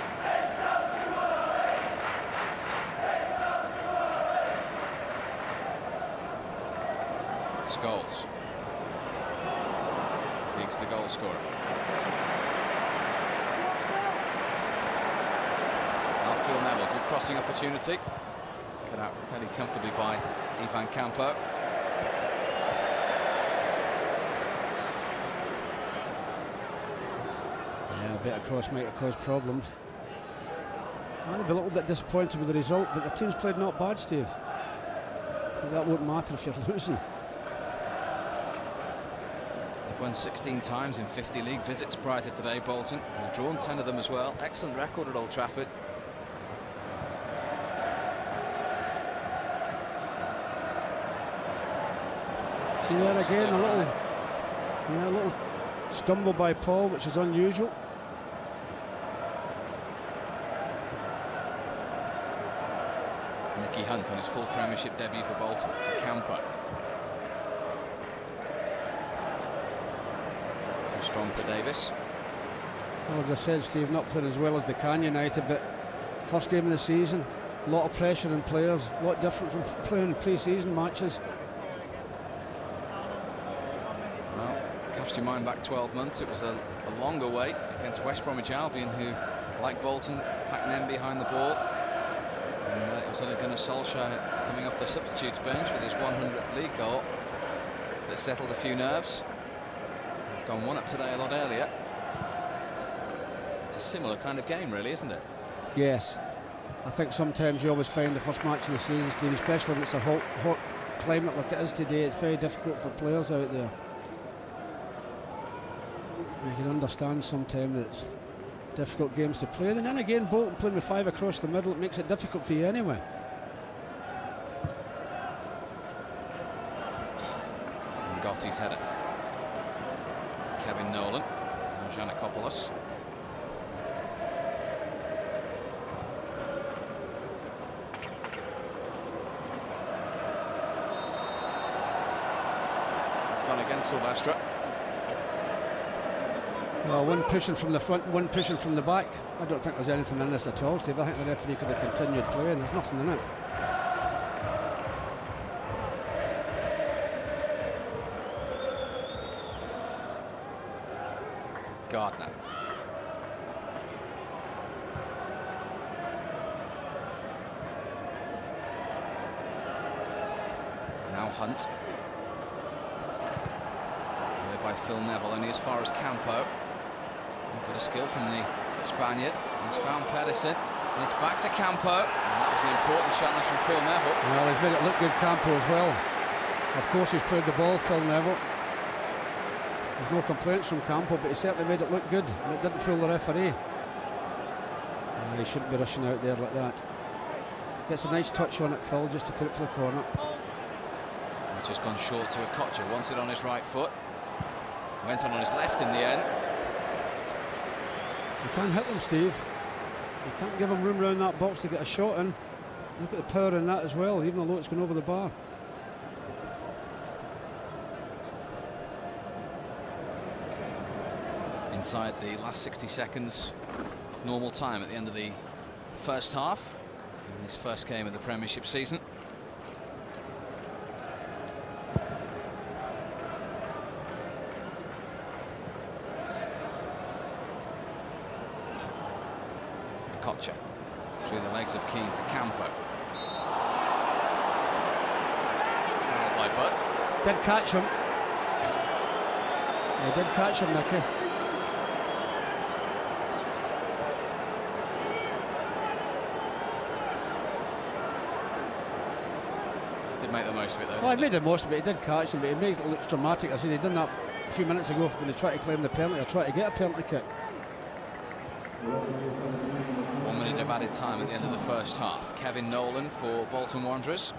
Scholes. Giggs the goal scorer. Phil Neville, good crossing opportunity. Cut out fairly comfortably by Ivan Campo. Yeah, a bit across might have caused problems. I'd be a little bit disappointed with the result, but the team's played not bad, Steve. But that won't matter if you're losing. They've won 16 times in 50 league visits prior to today, Bolton. They've drawn 10 of them as well. Excellent record at Old Trafford. See there again, a little stumble by Paul, which is unusual. Nicky Hunt on his full Premiership debut for Bolton. It's a Campo. Too strong for Davis. Well, as I said, Steve, not playing as well as they can United, but first game of the season, a lot of pressure on players, a lot different from playing pre-season matches. Well, cast your mind back 12 months, it was a longer wait against West Bromwich Albion, who, like Bolton, packed men behind the ball. And it was only Gunnar Solskjaer coming off the substitutes bench with his 100th league goal that settled a few nerves. They've gone one up today a lot earlier. It's a similar kind of game, really, isn't it? Yes. I think sometimes you always find the first match of the season, Steve, especially when it's a hot climate like it is today, it's very difficult for players out there. You can understand sometimes it's difficult games to play. And then again, Bolton playing with 5 across the middle, it makes it difficult for you anyway. Gotti's header. Kevin Nolan and Giannakopoulos. It's gone against Silvestre. Well, one pushing from the front, one pushing from the back. I don't think there's anything in this at all, Steve. I think the referee could have continued playing. There's nothing in it. Gardner. Now Hunt. Played by Phil Neville, only as far as Campo. A bit of skill from the Spaniard. He's found Pedersen, and it's back to Campo. And that was an important challenge from Phil Neville. Well, he's made it look good, Campo, as well. Of course, he's played the ball, Phil Neville. There's no complaints from Campo, but he certainly made it look good, and it didn't fool the referee. He shouldn't be rushing out there like that. Gets a nice touch on it, Phil, just to put it for the corner. He's just gone short to Okocha, wants it on his right foot. Went on his left in the end. You can't hit them, Steve. You can't give them room around that box to get a shot in. Look at the power in that as well, even though it's gone over the bar. Inside the last 60 seconds of normal time at the end of the first half in this first game of the Premiership season. Okocha through the legs of Keane to Campo. Fouled by Butt. Did catch him. He did catch him, Nicky. Make the most of it though. Well, he made the most of it. He did catch him, but he made it look dramatic. I said he done that a few minutes ago when he tried to claim the penalty or tried to get a penalty kick. 1 minute of added time at the end of the first half. Kevin Nolan for Bolton Wanderers.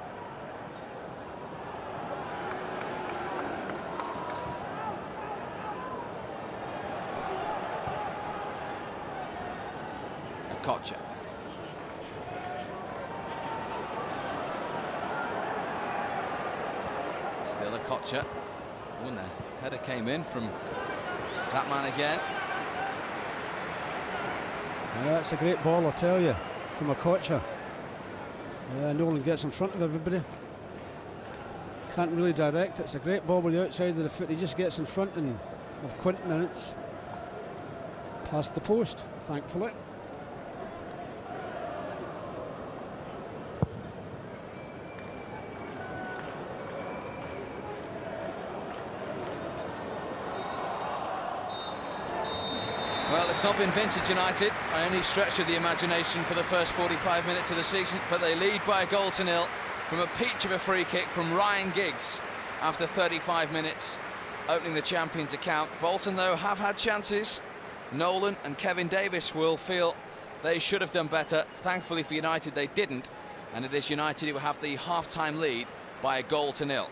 Okocha. Still Okocha. Oh, and the header came in from that man again. Yeah, it's a great ball, I'll tell you, from Okocha. Nolan gets in front of everybody. Can't really direct it. It's a great ball with the outside of the foot. He just gets in front of Quinton, and it's past the post, thankfully. Well, it's not been vintage United by any stretch of the imagination for the first 45 minutes of the season, but they lead by a goal to nil from a peach of a free kick from Ryan Giggs after 35 minutes, opening the Champions account. Bolton, though, have had chances. Nolan and Kevin Davis will feel they should have done better. Thankfully for United, they didn't, and it is United who have the half-time lead by a goal to nil.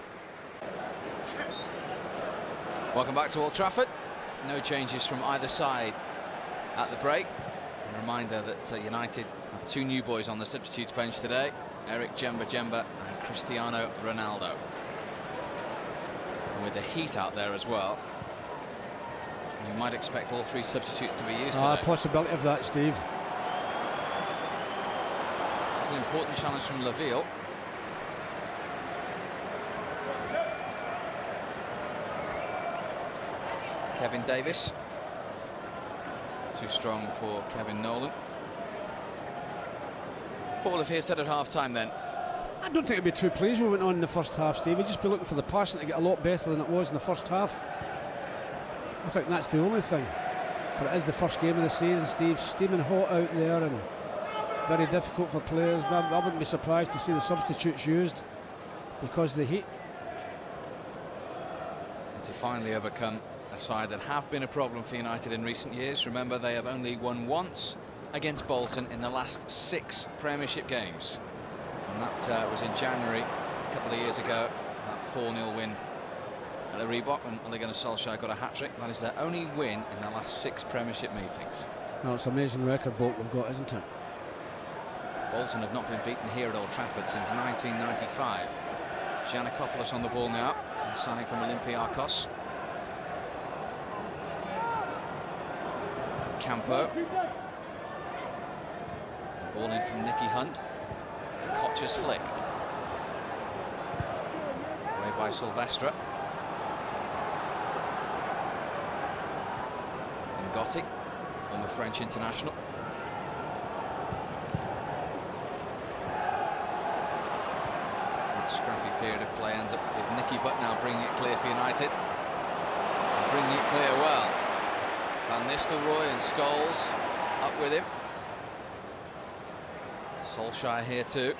Welcome back to Old Trafford. No changes from either side at the break. A reminder that United have 2 new boys on the substitutes bench today, Eric Jemba and Cristiano Ronaldo. And with the heat out there as well, you might expect all 3 substitutes to be used today. Possibility of that, Steve. It's an important challenge from Laville. Kevin Davis, too strong for Kevin Nolan. What will have he said at half-time then? I don't think he'd be too pleased with what went on in the first half, Steve. He'd just be looking for the passing to get a lot better than it was in the first half. I think that's the only thing. But it is the first game of the season, Steve. Steaming hot out there, and very difficult for players. I wouldn't be surprised to see the substitutes used because of the heat. And to finally overcome a side that have been a problem for United in recent years. Remember, they have only won once against Bolton in the last 6 Premiership games. And that was in January a couple of years ago, that 4-0 win at the Reebok when Ole Gunnar Solskjaer got a hat-trick. That is their only win in the last 6 Premiership meetings. Well, it's an amazing record Bolton have got, isn't it? Bolton have not been beaten here at Old Trafford since 1995. Giannakopoulos on the ball now, signing from Olympiacos. Campo. Ball in from Nicky Hunt. A Koch's flick. Away by Silvestre. And Gotti, former French international. Scrappy period of play ends up with Nicky Butt now bringing it clear for United. Bringing it clear well. Van Nistelrooy and Scholes up with him. Solskjaer here too.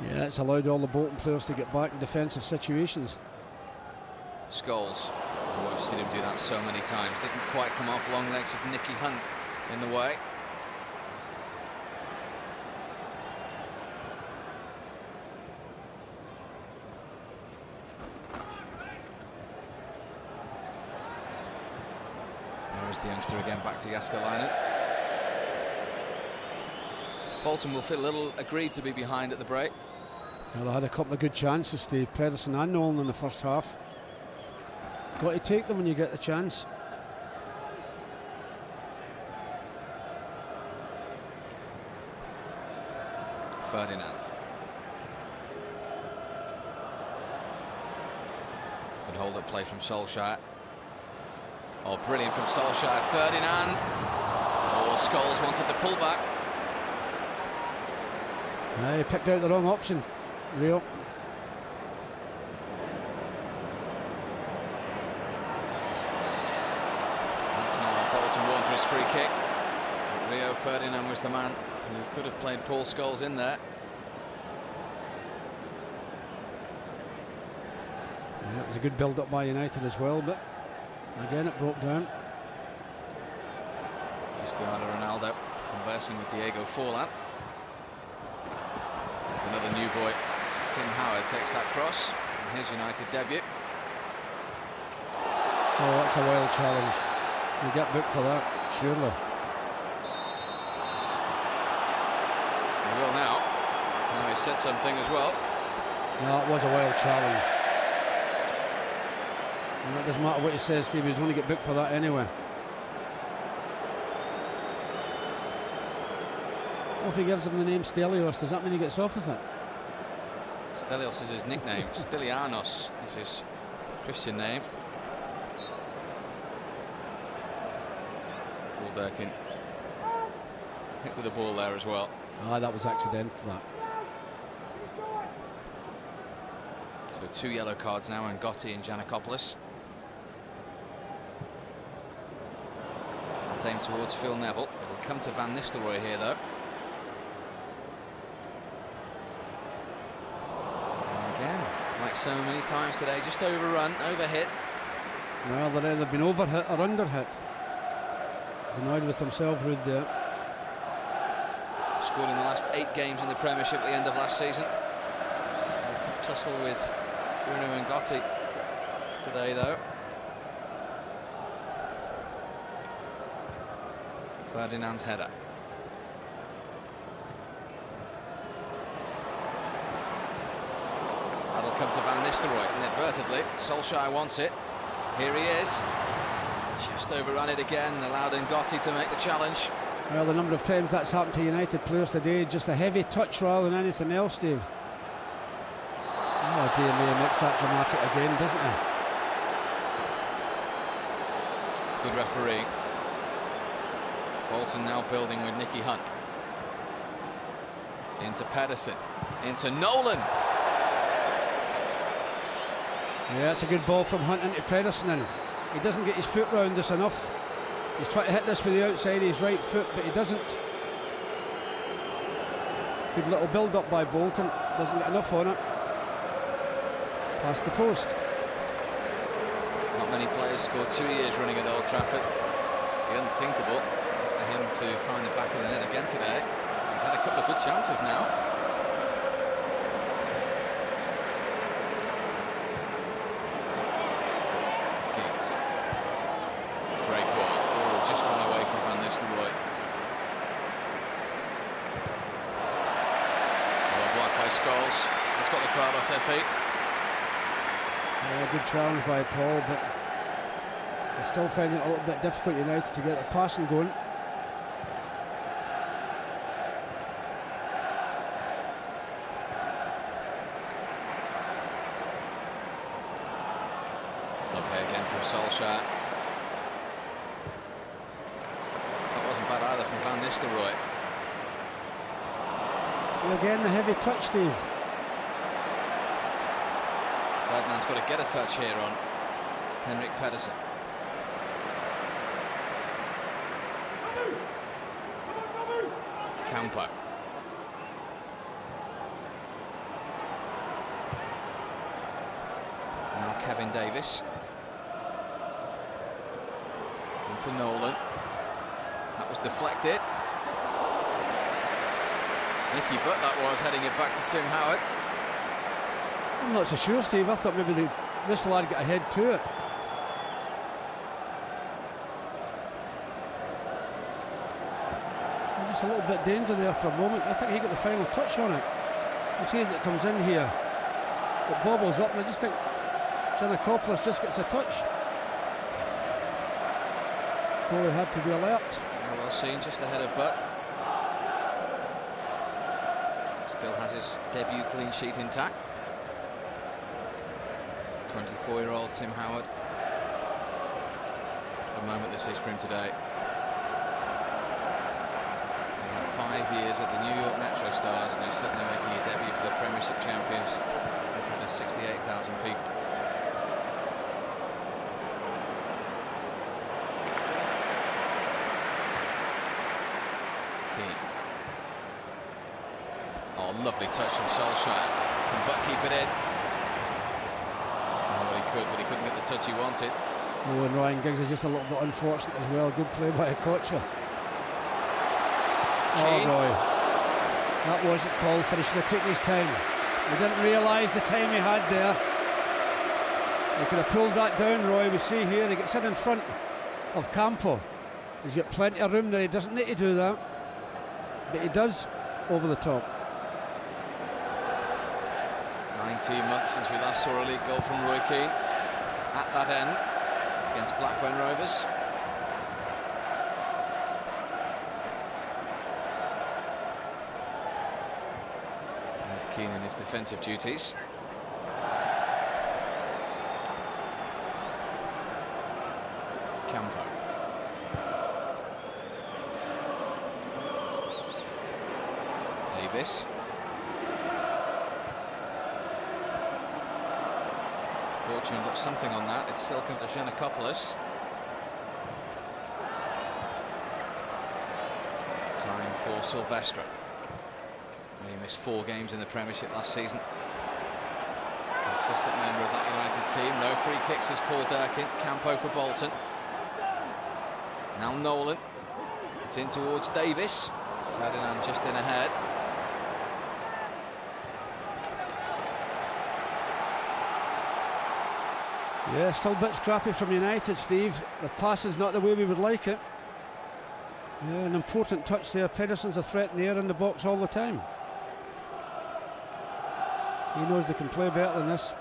Yeah, it's allowed all the Bolton players to get back in defensive situations. Scholes, oh, we've seen him do that so many times. Didn't quite come off long legs of Nicky Hunt in the way. There's the youngster again, back to Jääskeläinen. Bolton will feel a little aggrieved to be behind at the break. Well, they had a couple of good chances, Steve. Pedersen and Nolan in the first half. Got to take them when you get the chance. Ferdinand. Good hold-up play from Solskjaer. Oh, brilliant from Solskjaer. Ferdinand. Oh, Scholes wanted the pullback. He picked out the wrong option. Rio. That's now a Bolton Wanderers free kick. Rio Ferdinand was the man who could have played Paul Scholes in there. Yeah, it was a good build-up by United as well, but again it broke down. Cristiano Ronaldo conversing with Diego Forlan. There's another new boy. Tim Howard takes that cross. And his United debut. Oh, that's a wild challenge. You get booked for that, surely. He will now. Now he said something as well. No, it was a wild challenge. And it doesn't matter what he says, Steve, he's going to get booked for that anyway. Well, if he gives him the name Stelios, does that mean he gets off with it? Stelios is his nickname. Stylianos is his Christian name. Paul Durkin hit with the ball there as well. Ah, that was accidental, that. So 2 yellow cards now, and Gotti and Giannakopoulos. That's aimed towards Phil Neville. It'll come to Van Nistelrooy here, though. And again, like so many times today, just overrun, overhit. Well, they've either been overhit or underhit. He's annoyed with himself, Ruud, there. Scored in the last 8 games in the Premiership at the end of last season. A tough tussle with Bruno and Gotti today, though. Ferdinand's header. That'll come to Van Nistelrooy inadvertently. Solskjaer wants it. Here he is. Just overrun it again, allowed Gotti to make the challenge. Well, the number of times that's happened to United players today, just a heavy touch rather than anything else, Steve. Oh, dear me, he makes that dramatic again, doesn't he? Good referee. Bolton now building with Nicky Hunt. Into Pedersen. Into Nolan. Yeah, it's a good ball from Hunt into Pedersen. He doesn't get his foot round this enough. He's trying to hit this with the outside of his right foot, but he doesn't. Good little build-up by Bolton. Doesn't get enough on it. Past the post. Not many players scored 2 years running at Old Trafford. The unthinkable is for him to find the back of the net again today. He's had a couple of good chances now. Giggs. Great ball. Oh, just run away from Van Nistelrooy. Well blocked by Scholes. It's got the crowd off their feet. Yeah, good challenge by Paul, but they're still finding it a little bit difficult, United, to get the passing going. Lovely again from Solskjaer. That wasn't bad either from Van Nistelrooy. So again, the heavy touch, Steve. Ferdinand's got to get a touch here on Henrik Pedersen. Campo. Now Kevin Davis. Into Nolan. That was deflected. Nicky Butt that was, heading it back to Tim Howard. I'm not so sure, Steve. I thought maybe this lad got ahead to it. Just a little bit danger there for a moment. I think he got the final touch on it. You see as it comes in here, it bobbles up, and I just think Giannakopoulos just gets a touch. Goalie had to be alert. Well seen, just ahead of Butt. Still has his debut clean sheet intact. 24-year-old Tim Howard. The moment this is for him today. He had 5 years at the New York Metro Stars, and he's suddenly making a debut for the Premiership champions in front of 68,000 people. Keane. Oh, lovely touch from Solskjaer. Can Butt keep it in? But he couldn't get the touch he wanted. Oh, and Ryan Giggs is just a little bit unfortunate as well. Good play by Okocha. Oh boy, that wasn't called for. He should have taken his time. He didn't realise the time he had there. He could have pulled that down, Roy. We see here he gets in front of Campo. He's got plenty of room there. He doesn't need to do that, but he does over the top. 19 months since we last saw a league goal from Roy Keane at that end against Blackburn Rovers. There's Keane in his defensive duties. Campo. Davis. Fortune got something on that. It's still come to Giannakopoulos. Time for Silvestre. He missed 4 games in the Premiership last season. Consistent member of that United team. No free kicks as Paul Durkin. Campo for Bolton. Now Nolan. It's in towards Davis. Ferdinand just in ahead. Yeah, still a bit scrappy from United, Steve. The pass is not the way we would like it. Yeah, an important touch there. Pedersen's a threat in the air in the box all the time. He knows they can play better than this.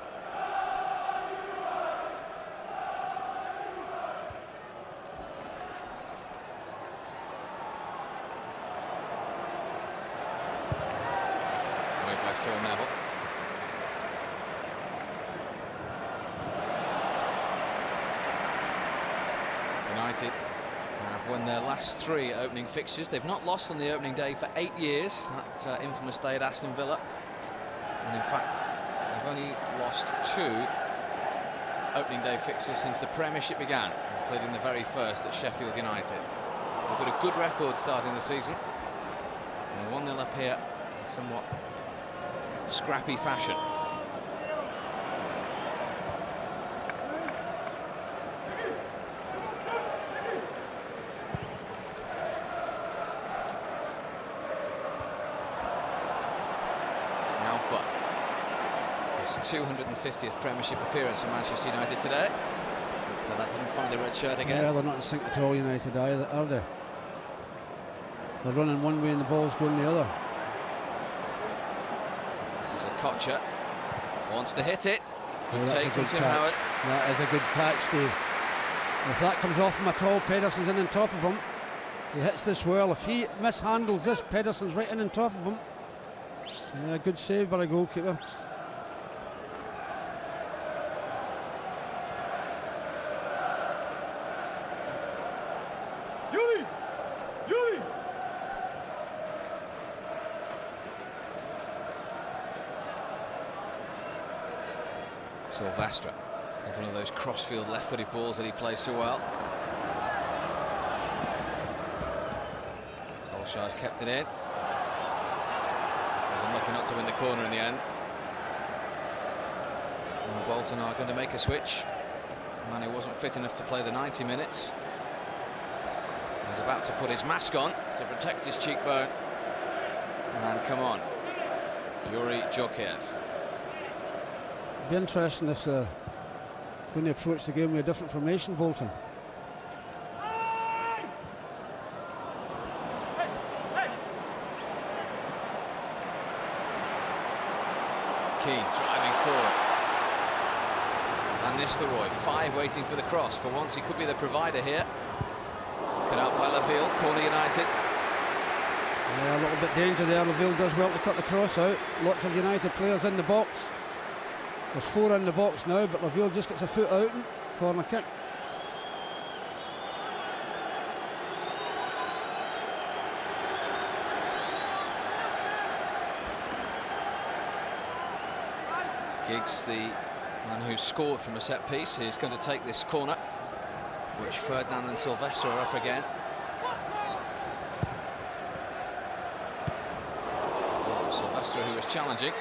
Played by Phil Neville. United have won their last 3 opening fixtures. They've not lost on the opening day for 8 years, that infamous day at Aston Villa. And in fact, they've only lost 2 opening day fixtures since the Premiership began, including the very first at Sheffield United. So they've got a good record starting the season. And 1-0 up here in somewhat scrappy fashion. Now Butt. His 250th Premiership appearance for Manchester United today. But that didn't find the red shirt again. Yeah, they're not in sync at all, United, either, are they? They're running one way and the ball's going the other. This is a Kocher. Wants to hit it. Good take from Tim catch. Howard. That is a good catch, Steve. If that comes off him at all, Pedersen's in on top of him. He hits this well. If he mishandles this, Pedersen's right in on top of him. Yeah, good save by the goalkeeper. Silvestre, one of those crossfield left-footed balls that he plays so well. Solskjaer's kept it in. Was unlucky not to win the corner in the end. And Bolton are going to make a switch. Man who wasn't fit enough to play the 90 minutes. He's about to put his mask on to protect his cheekbone. And come on, WtchMNw. It'd be interesting if they're going to approach the game with a different formation, Bolton. Keane driving forward. And Nistelrooy, 5 waiting for the cross. For once he could be the provider here. Cut out by Laville, corner United. Yeah, a little bit danger there. Laville does well to cut the cross out. Lots of United players in the box. There's 4 in the box now, but Laville just gets a foot out and corner kick. Giggs, the man who scored from a set piece, is going to take this corner, which Ferdinand and Silvestre are up again. Silvestre, who was challenging.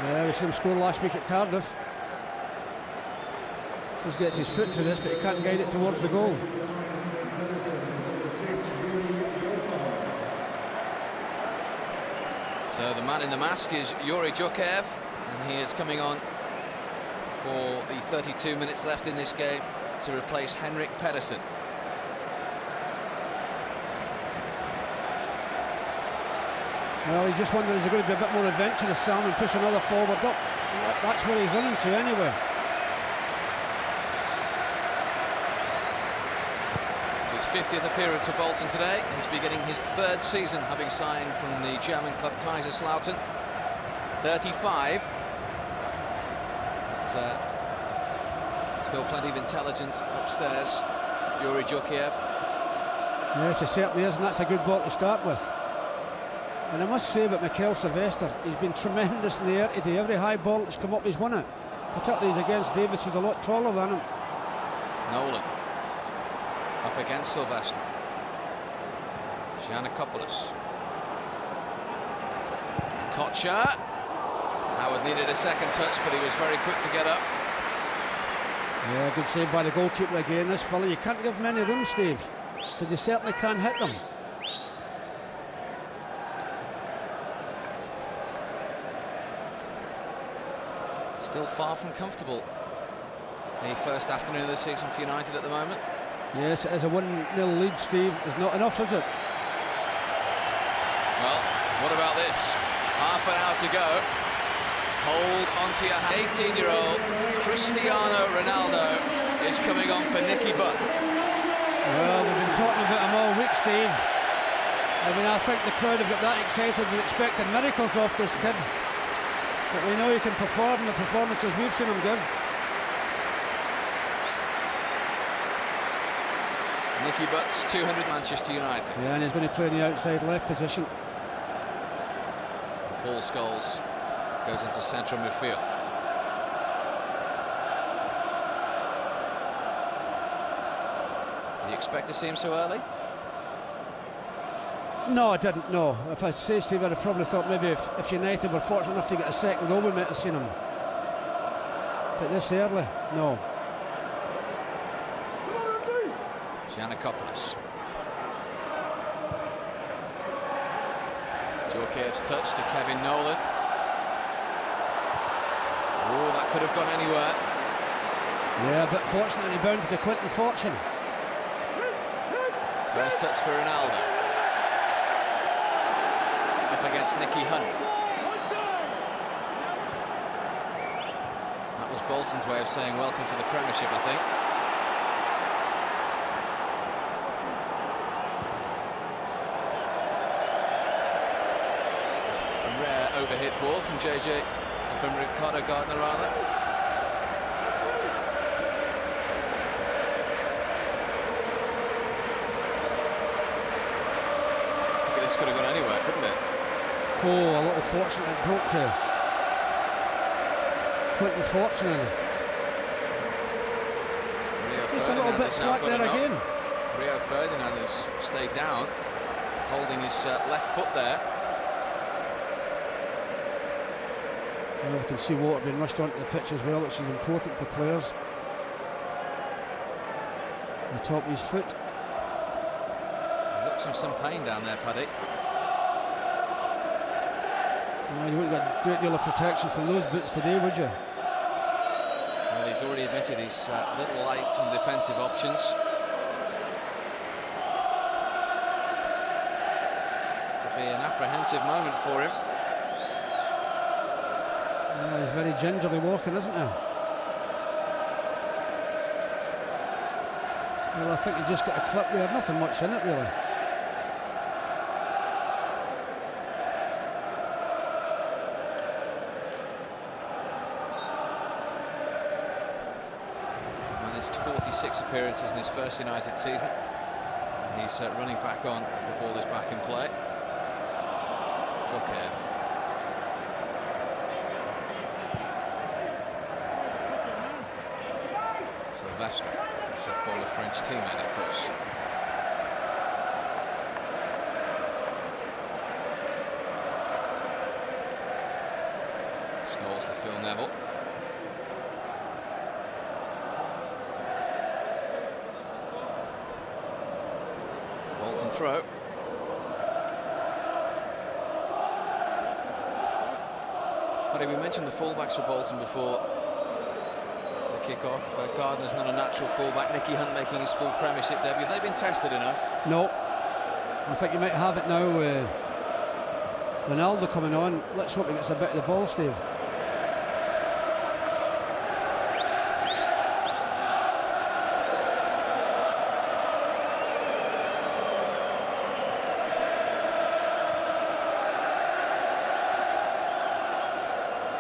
Yeah, we saw him score last week at Cardiff. Just gets his foot to this, but he can't guide it towards the goal. So the man in the mask is WtchMNw, and he is coming on for the 32 minutes left in this game to replace Henrik Pedersen. Well, he just wonders, is there going to be a bit more adventurous, Sam, and push another forward up? That's where he's running to anyway. It's his 50th appearance for Bolton today. He's beginning his 3rd season, having signed from the German club Kaiserslautern. 35. But still plenty of intelligence upstairs. WtchMNw. Yes, he certainly is, and that's a good ball to start with. And I must say about Mikel Silvestre, he's been tremendous in the air today. Every high ball that's come up, he's won it. Particularly he's against Davis, who's a lot taller than him. Nolan up against Silvestre. Giannakopoulos. Kocher. Howard needed a second touch, but he was very quick to get up. Yeah, good save by the goalkeeper again. This fella, you can't give many room, Steve, because they certainly can't hit them. Still far from comfortable. The first afternoon of the season for United at the moment. Yes, it is a 1-0 lead, Steve. It's not enough, is it? Well, what about this? Half an hour to go. Hold onto your 18-year-old Cristiano Ronaldo is coming on for Nicky Butt. Well, we've been talking about him all week, Steve. I mean, I think the crowd have got that excited and expecting miracles off this kid. But we know he can perform the performances we've seen him give. Nicky Butt's 200 Manchester United. Yeah, and he's going to play in the outside left position. Paul Scholes goes into central midfield. Did you expect to see him so early? No, I didn't, no. If I say Steve, I'd have probably thought maybe if United were fortunate enough to get a second goal, we might have seen him. But this early, no. Giannakopoulos. Djorkaeff's touch to Kevin Nolan. Oh, that could have gone anywhere. Yeah, but fortunately bounded to Quinton Fortune. First touch for Ronaldo. Up against Nicky Hunt. That was Bolton's way of saying welcome to the Premiership, I think. A rare overhit ball from Ricardo Gardner, rather. This could have gone anywhere, couldn't it? Oh, a little fortunate it broke to Quinton Fortune. Just a little bit slack there again. Rio Ferdinand has stayed down, holding his left foot there. Well, we can see water being rushed onto the pitch as well, which is important for players. The top of his foot. Looks some pain down there, Paddy. Well, you wouldn't get a great deal of protection from those boots today, would you? Well, he's already admitted he's a little light on defensive options. Could be an apprehensive moment for him. Well, he's very gingerly walking, isn't he? Well, I think he just got a clip there, nothing much in it really. Managed 46 appearances in his first United season. And he's running back on as the ball is back in play. Djorkaeff. Sylvestre, he's a former French teammate, of course. Scholes to Phil Neville. It's a Bolton throw. Paddy, we mentioned the fullbacks for Bolton before kick-off. Gardner's not a natural fullback. Nicky Hunt making his full Premiership debut. Have they been tested enough? No. I think you might have it now. Ronaldo coming on. Let's hope he gets a bit of the ball, Steve.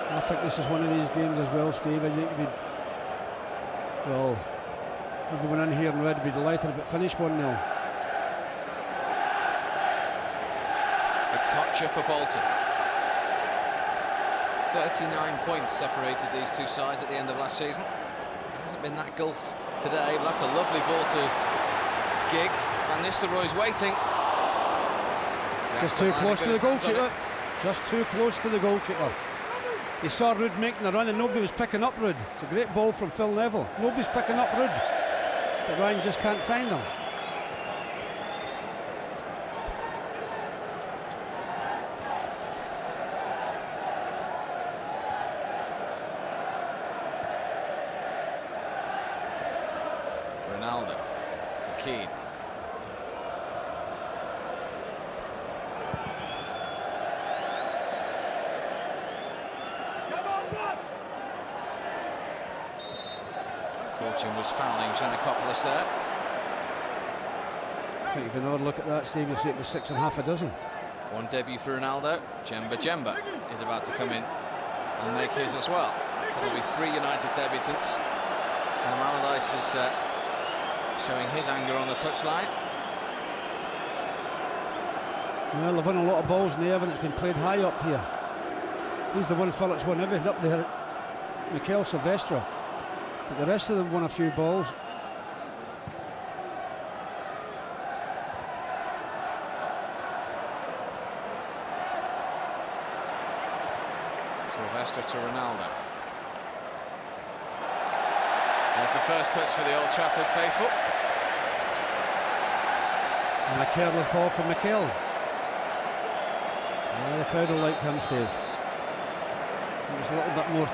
I think this is one of these games as well, Steve. I think you'd be, well, everyone in here in red would be delighted if it finished 1-0. Okocha for Bolton. 39 points separated these two sides at the end of last season. It hasn't been that gulf today, but that's a lovely ball to Giggs. Van Nistelrooy's waiting. Just too close to the goalkeeper. Just too close to the goalkeeper. He saw Rudd making a run and nobody was picking up Rudd. It's a great ball from Phil Neville. Nobody's picking up Rudd, but Ryan just can't find him. Ronaldo to Keane. Fortune was fouling Giannakopoulos there. I think you can have a look at that, Steve. You'll see it was 6 1/2 dozen. One debut for Ronaldo. Djemba is about to come in and make his as well. So there'll be 3 United debutants. Sam Allardyce is showing his anger on the touchline. Well, they've won a lot of balls in the air and it's been played high up here. He's the one fella that's won everything up there, Mikel Silvestre. But the rest of them won a few balls. Silvestre to Ronaldo. There's the first touch for the Old Trafford faithful. And a careless ball from McHale. Yeah, the crowd will like him, Steve. It was a little bit more.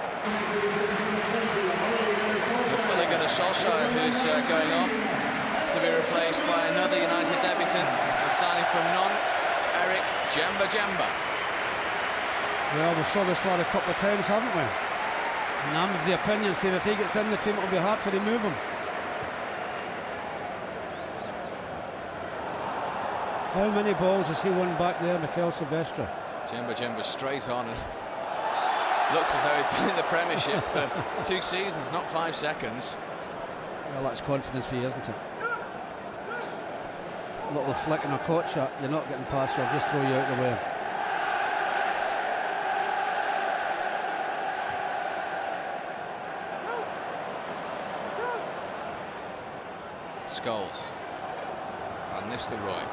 It's Ole Gunnar Solskjaer who's going off to be replaced by another United debutant, and signing from Nantes, Eric WtchMNw. Well, we saw this lad a couple of times, haven't we? And I'm of the opinion, Steve, if he gets in the team, it'll be hard to remove him. How many balls has he won back there, Mikel Silvestre? WtchMNw straight on, and looks as though he'd been in the Premiership for 2 seasons, not 5 seconds. Well, that's confidence for you, isn't it? A little flick and a caught shot, you're not getting past, so I'll just throw you out the way. Scholes. Van Nistelrooy.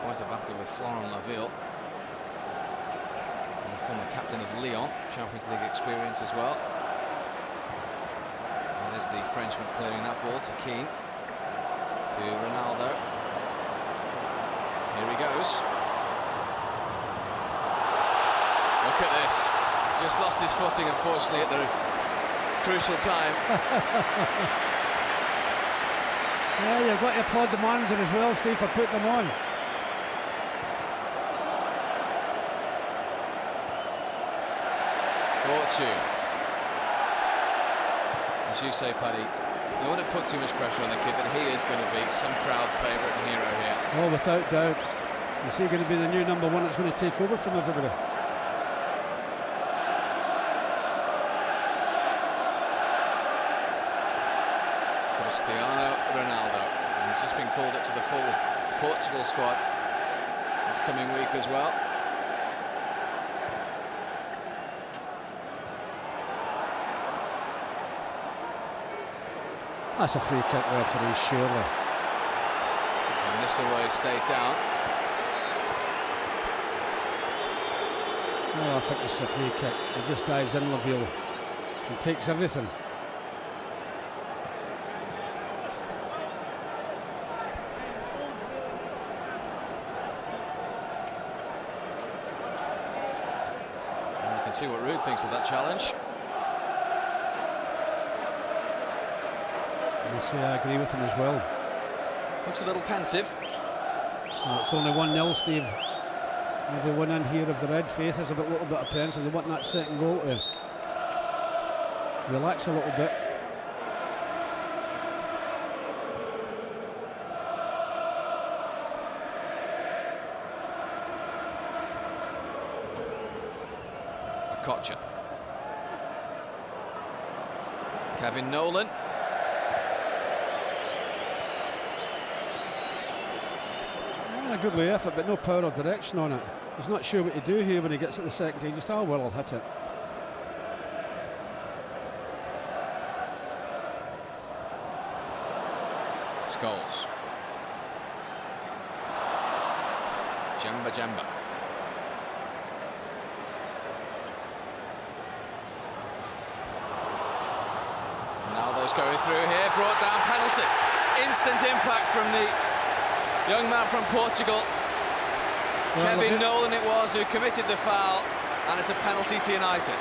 Quite a battle with Florent Laville. The former captain of Lyon, Champions League experience as well. That is the Frenchman clearing that ball to Keane. To Ronaldo. Here he goes. Look at this. Just lost his footing, unfortunately, at the crucial time. Yeah, you've got to applaud the manager as well, Steve, for putting them on. Fortune. As you say, Paddy, they wouldn't put too much pressure on the kid, but he is going to be some crowd favourite and hero here. Oh, without doubt. Is he going to be the new number one that's going to take over from everybody? Cristiano Ronaldo. He's just been called up to the full Portugal squad this coming week as well. That's a free kick, referee, surely. And Nistelrooy stayed down. Oh, I think it's a free kick. He just dives in, Laville, and takes everything. And you can see what Ruud thinks of that challenge. I agree with him as well. Looks a little pensive. Well, it's only 1-0, Steve. Everyone in here of the Red Faith is a little bit pensive. They want that second goal to relax a little bit. Kocha. Kevin Nolan. A goodly effort, but no power or direction on it. He's not sure what to do here when he gets at the second. He just, oh well, I'll hit it. Scholes. WtchMNw. Ronaldo's going through here, brought down, penalty. Instant impact from the young man from Portugal. Well, Kevin Nolan it was who committed the foul, and it's a penalty to United.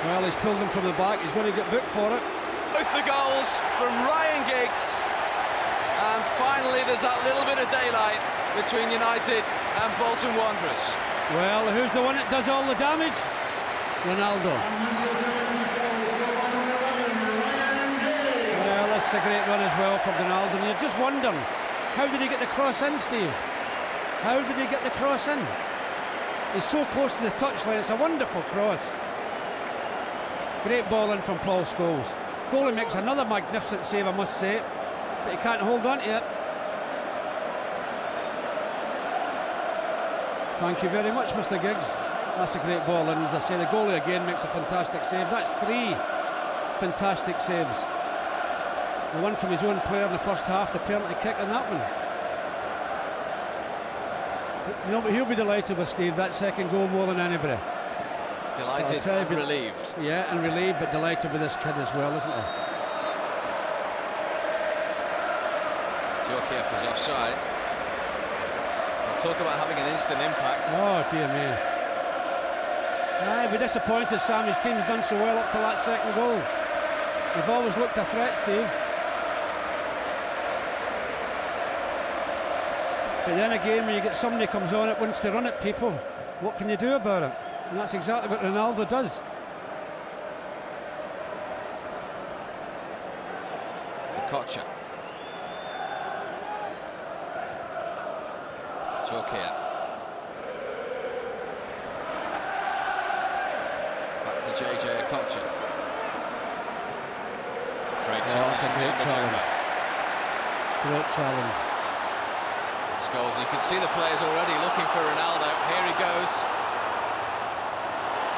Well, he's pulled him from the back. He's going to get booked for it. Both the goals from Ryan Giggs, and finally there's that little bit of daylight between United and Bolton Wanderers. Well, who's the one that does all the damage? Ronaldo. Well, that's a great run as well for Ronaldo. And you're just wondering, how did he get the cross in, Steve? How did he get the cross in? He's so close to the touchline. It's a wonderful cross. Great ball in from Paul Scholes. Goalie makes another magnificent save, I must say, but he can't hold on to it. Thank you very much, Mr. Giggs. That's a great ball, and as I say, the goalie again makes a fantastic save. That's 3 fantastic saves. The one from his own player in the first half, the penalty kick, and that one. You know, but he'll be delighted with Steve, that second goal more than anybody. Delighted and relieved. Yeah, and relieved, but delighted with this kid as well, isn't he? Djokiev was offside. We'll talk about having an instant impact. Oh, dear me. Aye, we're disappointed, Sam. His team's done so well up to that second goal. They've always looked a threat, Steve. But then again, when you get somebody comes on that wants to run at people, what can you do about it? And that's exactly what Ronaldo does. Kocha. Djokiev. Back to JJ Kocha. Great challenge. Great challenge. Scholes, you can see the players already looking for Ronaldo. Here he goes.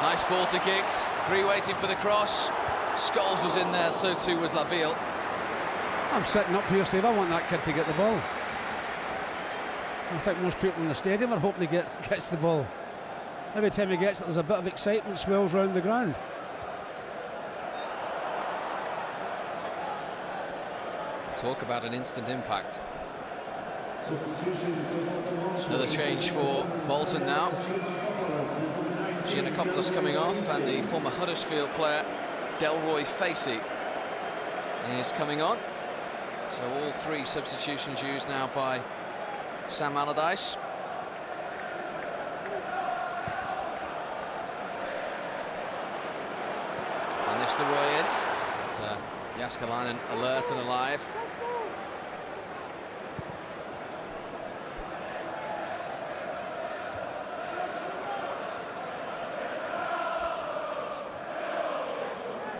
Nice ball to Giggs. Three waiting for the cross. Scholes was in there, so too was Laville. I'm sitting up here, Steve. I want that kid to get the ball. I think most people in the stadium are hoping he gets the ball. Every time he gets it, there's a bit of excitement swells round the ground. Talk about an instant impact. Another change for Bolton now. Giannakopoulos coming off, and the former Huddersfield player Delroy Facey is coming on. So all three substitutions used now by Sam Allardyce. And this the Roy in. But, Jääskeläinen alert and alive.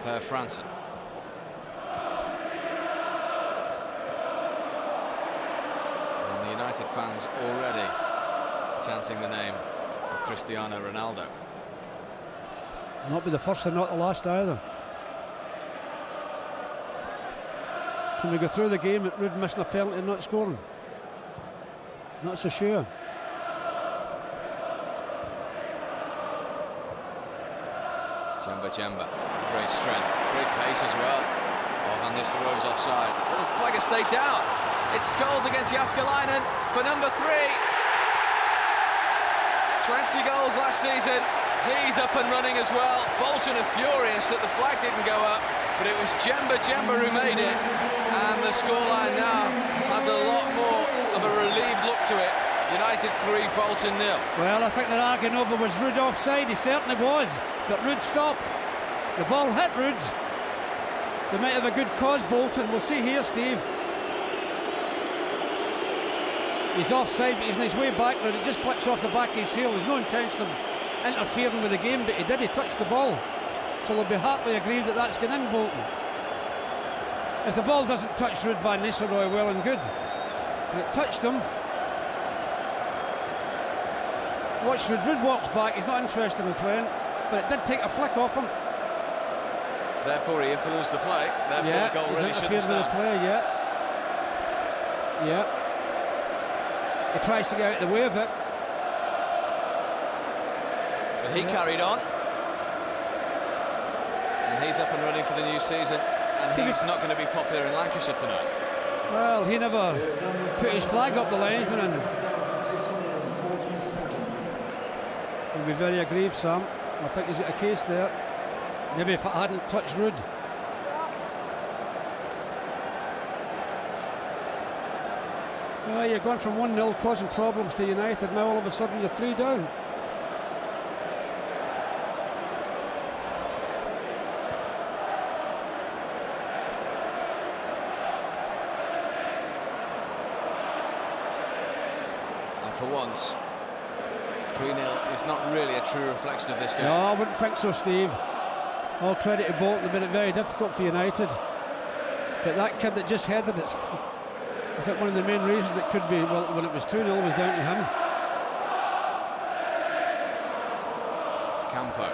Per Franson. And the United fans already chanting the name of Cristiano Ronaldo. Not be the first and not the last either. Can we go through the game at Ruud missing a penalty and not scoring? Not so sure. Djemba. Great strength, great pace as well. Oh, Van Nistelrooy's offside. Oh, the flag has stayed down. It's Scholes against Jääskeläinen for number 3. 20 goals last season. He's up and running as well. Bolton are furious that the flag didn't go up, but it was Djemba who made it. And the scoreline now has a lot more of a relieved look to it. United 3, Bolton 0. Well, I think they're arguing over was Ruud offside. He certainly was, but Ruud stopped. The ball hit Ruud. They might have a good cause, Bolton. We'll see here, Steve. He's offside, but he's on his way back. It just clicks off the back of his heel. There's no intention of interfering with the game, but he did. He touched the ball. So they'll be heartily aggrieved that that's gone in, Bolton. If the ball doesn't touch Ruud van Nistelrooy, well and good. But it touched him. Watch Ruud walks back. He's not interested in playing, but it did take a flick off him. Therefore, he influenced the play. Therefore, the goal really shouldn't stand. The play, yeah. He tries to get out of the way of it. But he carried on. And he's up and running for the new season. And he's not going to be popular in Lancashire tonight. Well, he never put his flag up the linesman, and he'll be very aggrieved, Sam. I think he's got a case there. Maybe if it hadn't touched Ruud. Well, you're going from 1-0 causing problems to United, now all of a sudden you're 3 down. And for once, 3-0 is not really a true reflection of this game. No, I wouldn't think so, Steve. All credit to Bolton, they've made it very difficult for United. But that kid that just headed it, I think one of the main reasons it could be, well, when it was 2-0, was down to him. Campo.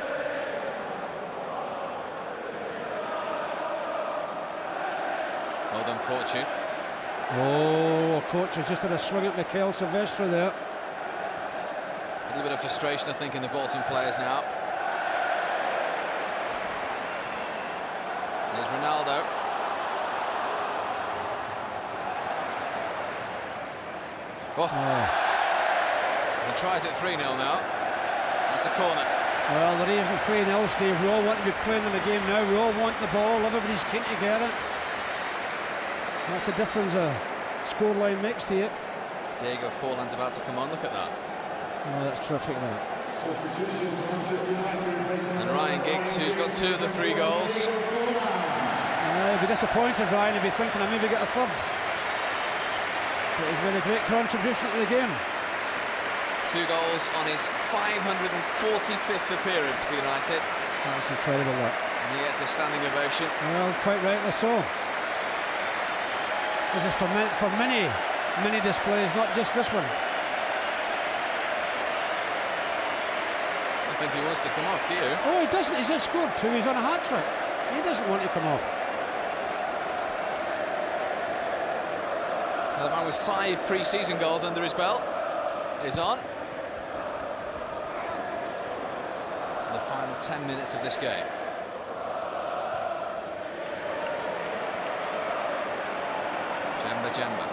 Well done, Fortune. Oh, coach has just had a swing at Mikel Silvestre there. little bit of frustration, I think, in the Bolton players now. There's Ronaldo. He tries it 3-0 now. That's a corner. Well, the reason 3-0, Steve, we all want to be playing in the game now. We all want the ball. Everybody's keen to get it. That's the difference a scoreline makes to you. Diego Forlan's about to come on. Look at that. Oh, that's terrific, that. And Ryan Giggs, who's got 2 of the 3 goals. He'd be disappointed, Ryan. He'd be thinking I maybe get a third. But he's made a great contribution to the game. 2 goals on his 545th appearance for United. That's incredible, that. And he gets a standing ovation. Well, quite rightly so. This is for many displays, not just this one. I think he wants to come off, do you? Oh, he doesn't. He's just scored 2. He's on a hat-trick. He doesn't want to come off. The man with 5 pre-season goals under his belt is on for the final 10 minutes of this game. Jemba.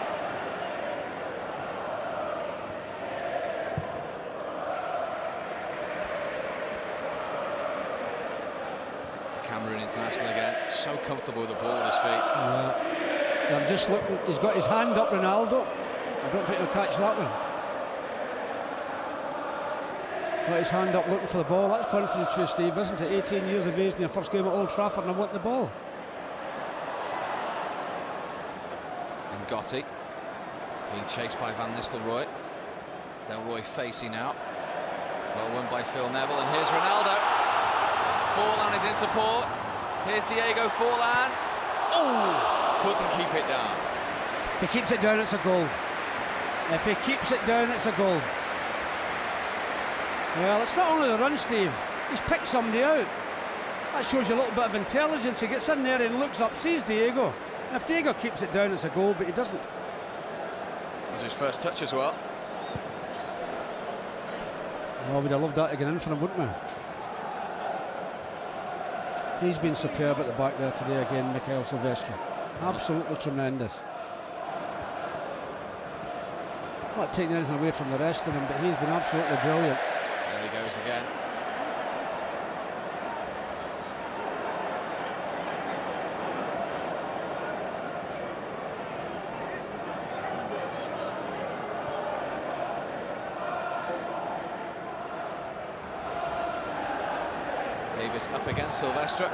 It's a Cameroon international again. So comfortable with the ball at his feet. I'm just looking. He's got his hand up, Ronaldo. I don't think he'll catch that one. Got his hand up looking for the ball. That's confidence for Steve, isn't it? 18 years of age in your first game at Old Trafford and I want the ball. And Gotti being chased by Van Nistelrooy. Delroy facing now. Well won by Phil Neville, and here's Ronaldo. Forlan is in support. Here's Diego Forlan. Oh, couldn't keep it down. If he keeps it down, it's a goal. If he keeps it down, it's a goal. Well, it's not only the run, Steve. He's picked somebody out. That shows you a little bit of intelligence. He gets in there and looks up, sees Diego. And if Diego keeps it down, it's a goal, but he doesn't. It was his first touch as well. Oh, we'd have loved that to get in for him, wouldn't we? He's been superb at the back there today again, Michael Silvestre. Absolutely tremendous. Not taking anything away from the rest of them, but he's been absolutely brilliant. There he goes again. Davis up against Silvestre.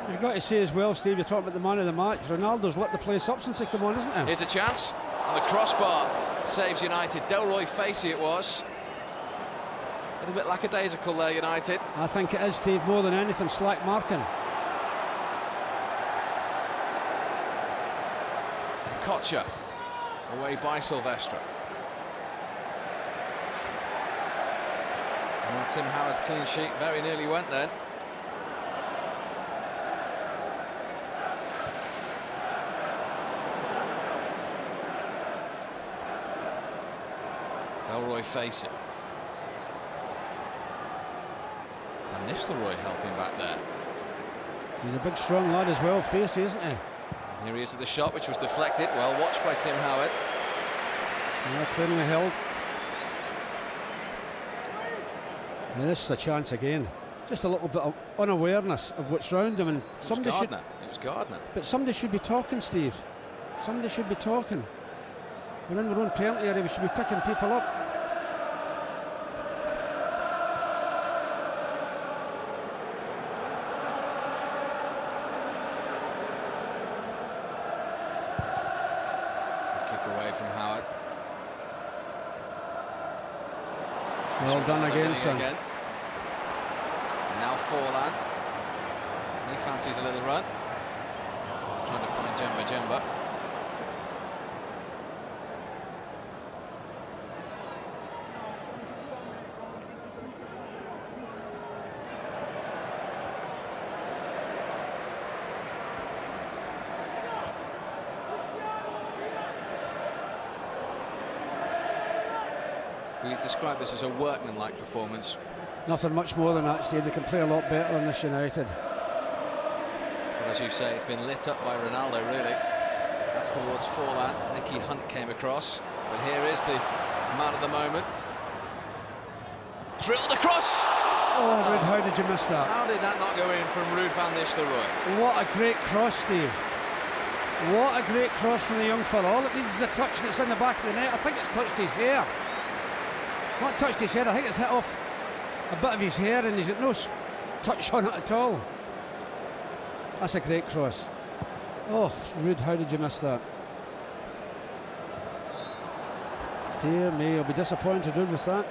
You've got to say as well, Steve, you're talking about the man of the match. Ronaldo's lit the place up since he came on, isn't he? Here's a chance, and the crossbar saves United. Delroy Facey it was. A little bit lackadaisical there, United. I think it is, Steve, more than anything, slack marking. Kocha away by Silvestre. And Tim Howard's clean sheet very nearly went then. Delroy Facey. And Nistelrooy helping back there. He's a big, strong lad as well, Facey, isn't he? And here he is with the shot, which was deflected. Well watched by Tim Howard. Yeah, cleanly held. And this is a chance again. Just a little bit of unawareness of what's round him, and somebody should. It was Gardner. But somebody should be talking, Steve. Somebody should be talking. We're in our own penalty area. We should be picking people up. Away from Howard. Well done again, son. Again. And now Forlan. He fancies a little run. Trying to find Jemba. we describe this as a workman-like performance. Nothing much more than that, Steve. They can play a lot better than this United. But as you say, it's been lit up by Ronaldo, really. That's towards Forlan. Nicky Hunt came across. But here is the man of the moment. Drilled across! Oh, Ruud, how did you miss that? How did that not go in from Ruud van Nistelrooy? What a great cross, Steve. What a great cross from the young fella. All it needs is a touch and it's in the back of the net. I think it's touched his hair. Not touched his head, I think it's hit off a bit of his hair and he's got no touch on it at all. That's a great cross. Oh, Ruud, how did you miss that? Dear me, I'll be disappointed with that.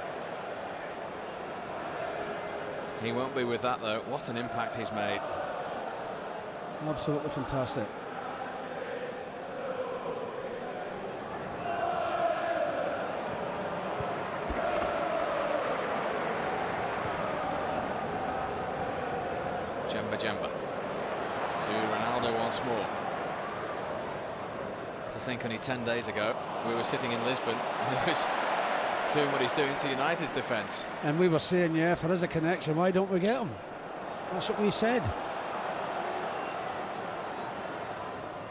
He won't be with that, though. What an impact he's made. Absolutely fantastic. WtchMNw to Ronaldo once more. To think only 10 days ago we were sitting in Lisbon and he was doing what he's doing to United's defence. And we were saying, yeah, if there is a connection, why don't we get him? That's what we said.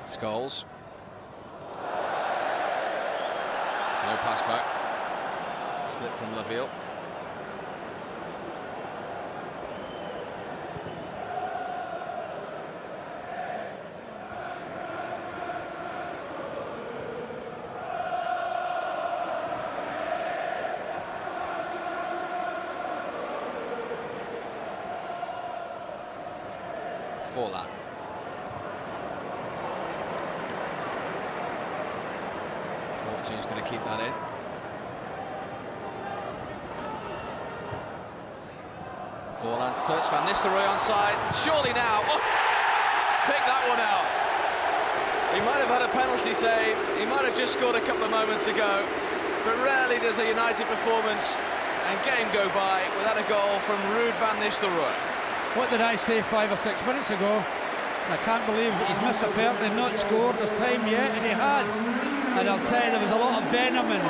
Scholes. No pass back. Slip from Laville. Forlan. Fortune's going to keep that in. Forlan's touch, Van Nistelrooy onside. Surely now. Oh, pick that one out. He might have had a penalty save. He might have just scored a couple of moments ago. But rarely does a United performance and game go by without a goal from Ruud van Nistelrooy. What did I say 5 or 6 minutes ago? I can't believe he's missed a penalty and not scored. There's time yet, and he has. And I'll tell you, there was a lot of venom and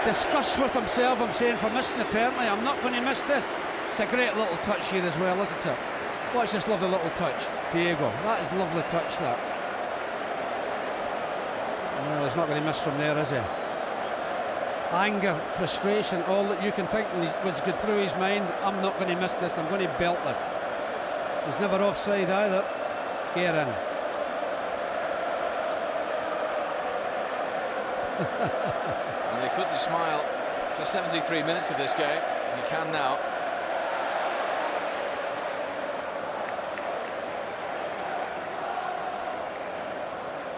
disgust with himself, I'm saying, for missing the penalty. I'm not going to miss this. It's a great little touch here as well, isn't it? Watch this lovely little touch. Diego, that is lovely touch, that. Well, he's not going to miss from there, is he? Anger, frustration, all that you can think was good through his mind. I'm not going to miss this, I'm going to belt this. He's never offside either. Get in. Well, he couldn't smile for 73 minutes of this game. He can now.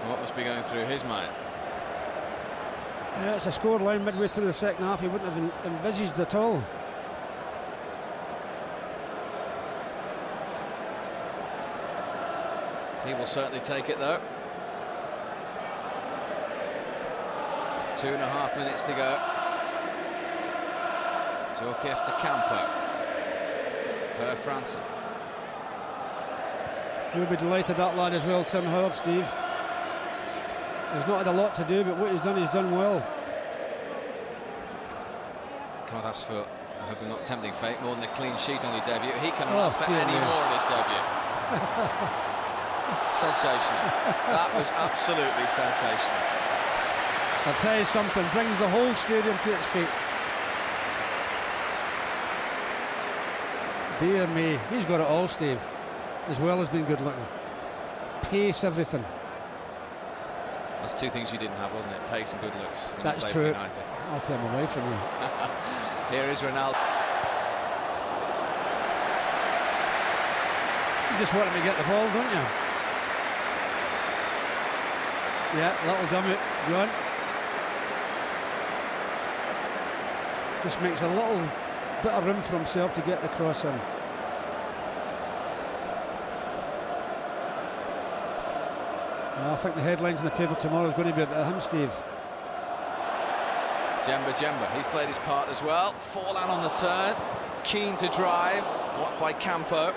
What must be going through his mind? Yeah, it's a scoreline midway through the second half he wouldn't have envisaged at all. He will certainly take it, though. 2.5 minutes to go. Zorkiev to Campo. Per Franson. You'll be delighted that lad as well, Tim Howard, Steve. He's not had a lot to do, but what he's done well. Can't ask for, I hope I'm not tempting fate, more than a clean sheet on your debut. He cannot ask for any more in his debut. Sensational. That was absolutely sensational. I'll tell you something, brings the whole stadium to its feet. Dear me, he's got it all, Steve. As well as being good looking. Pace, everything. That's two things you didn't have, wasn't it? Pace and good looks. That's true. I'll take him away from you. Here is Ronaldo. You just want him to get the ball, don't you? Yeah, little dummy. Go on. Just makes a little bit of room for himself to get the cross in. I think the headlines in the paper tomorrow is going to be about him, Steve. WtchMNw, he's played his part as well. Forlan on the turn, keen to drive, blocked by Campo.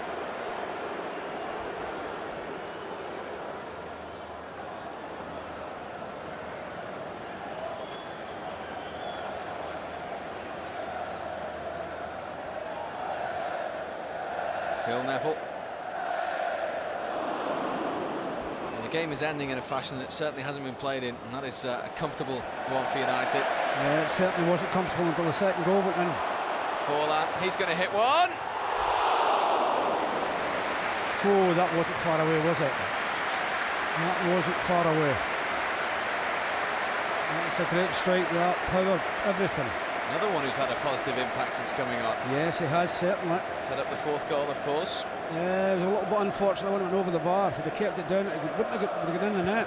Phil Neville. And the game is ending in a fashion that certainly hasn't been played in, and that is a comfortable one for United. Yeah, it certainly wasn't comfortable until the second goal went in. Forlan, he's going to hit one. Oh, that wasn't far away, was it? That wasn't far away. That's a great strike, that power, everything. Another one who's had a positive impact since coming on. Yes, he has, certainly. Set up the fourth goal, of course. Yeah, it was a little bit unfortunate when it went over the bar. If he'd have kept it down, it wouldn't have got in the net.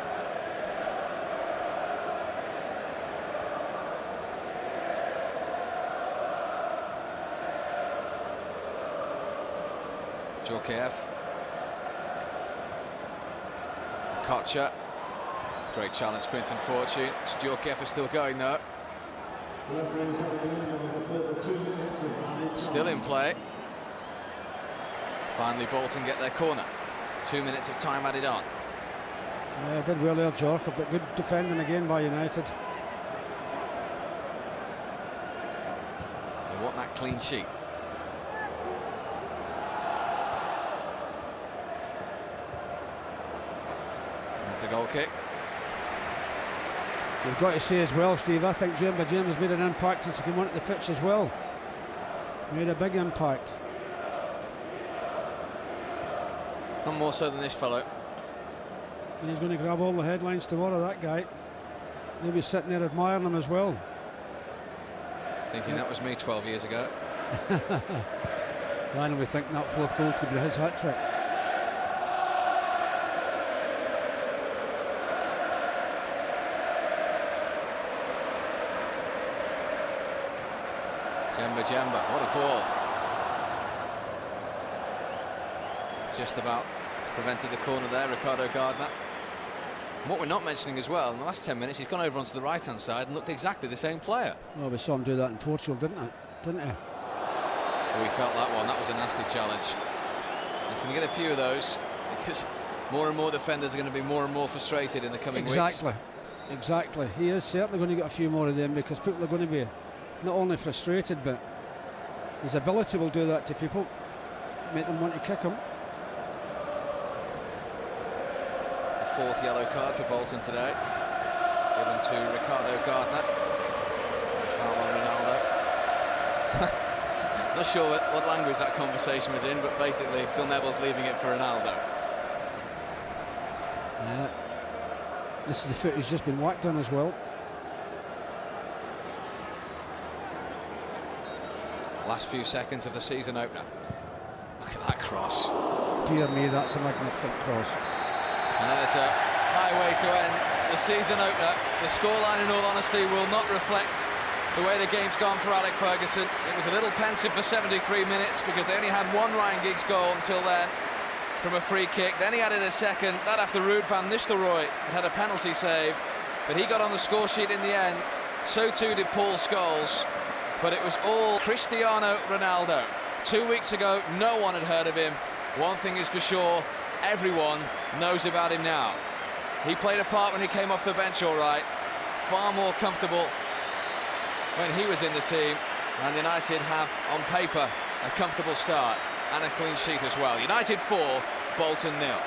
Djorkaeff. Kocher. Great challenge, Quinton Fortune. Djorkaeff is still going though. Still in play. Finally Bolton get their corner. 2 minutes of time added on. Yeah, did well there, Djorkaeff, but good defending again by United. They want that clean sheet. It's a goal kick. You've got to say as well, Steve, I think WtchMNw has made an impact since he came onto the pitch as well. Made a big impact. Not more so than this fellow. And he's going to grab all the headlines tomorrow, that guy. He'll be sitting there admiring him as well. Thinking that was me 12 years ago. And we think that fourth goal could be his hat-trick. Djemba, what a ball. Just about prevented the corner there, Ricardo Gardner. And what we're not mentioning as well, in the last 10 minutes, he's gone over onto the right-hand side and looked exactly the same player. Well, we saw him do that in Portugal, didn't he? We felt that one. That was a nasty challenge. He's going to get a few of those because more and more defenders are going to be more and more frustrated in the coming weeks. Exactly. He is certainly going to get a few more of them because people are going to be not only frustrated, but his ability will do that to people, make them want to kick him. It's the fourth yellow card for Bolton today, given to Ricardo Gardner. Foul on Ronaldo. Not sure what language that conversation was in, but basically Phil Neville's leaving it for Ronaldo. Yeah. This is the foot he's just been whacked on as well. Last few seconds of the season opener. Look at that cross. Dear me, that's a magnificent cross. And there's a highway to end the season opener. The scoreline, in all honesty, will not reflect the way the game's gone for Alec Ferguson. It was a little pensive for 73 minutes because they only had one Ryan Giggs goal until then from a free kick. Then he added a second, that after Ruud van Nistelrooy had a penalty save, but he got on the score sheet in the end. So too did Paul Scholes. But it was all Cristiano Ronaldo. 2 weeks ago, no one had heard of him. One thing is for sure, everyone knows about him now. He played a part when he came off the bench, all right. Far more comfortable when he was in the team. And United have, on paper, a comfortable start and a clean sheet as well. United 4, Bolton 0.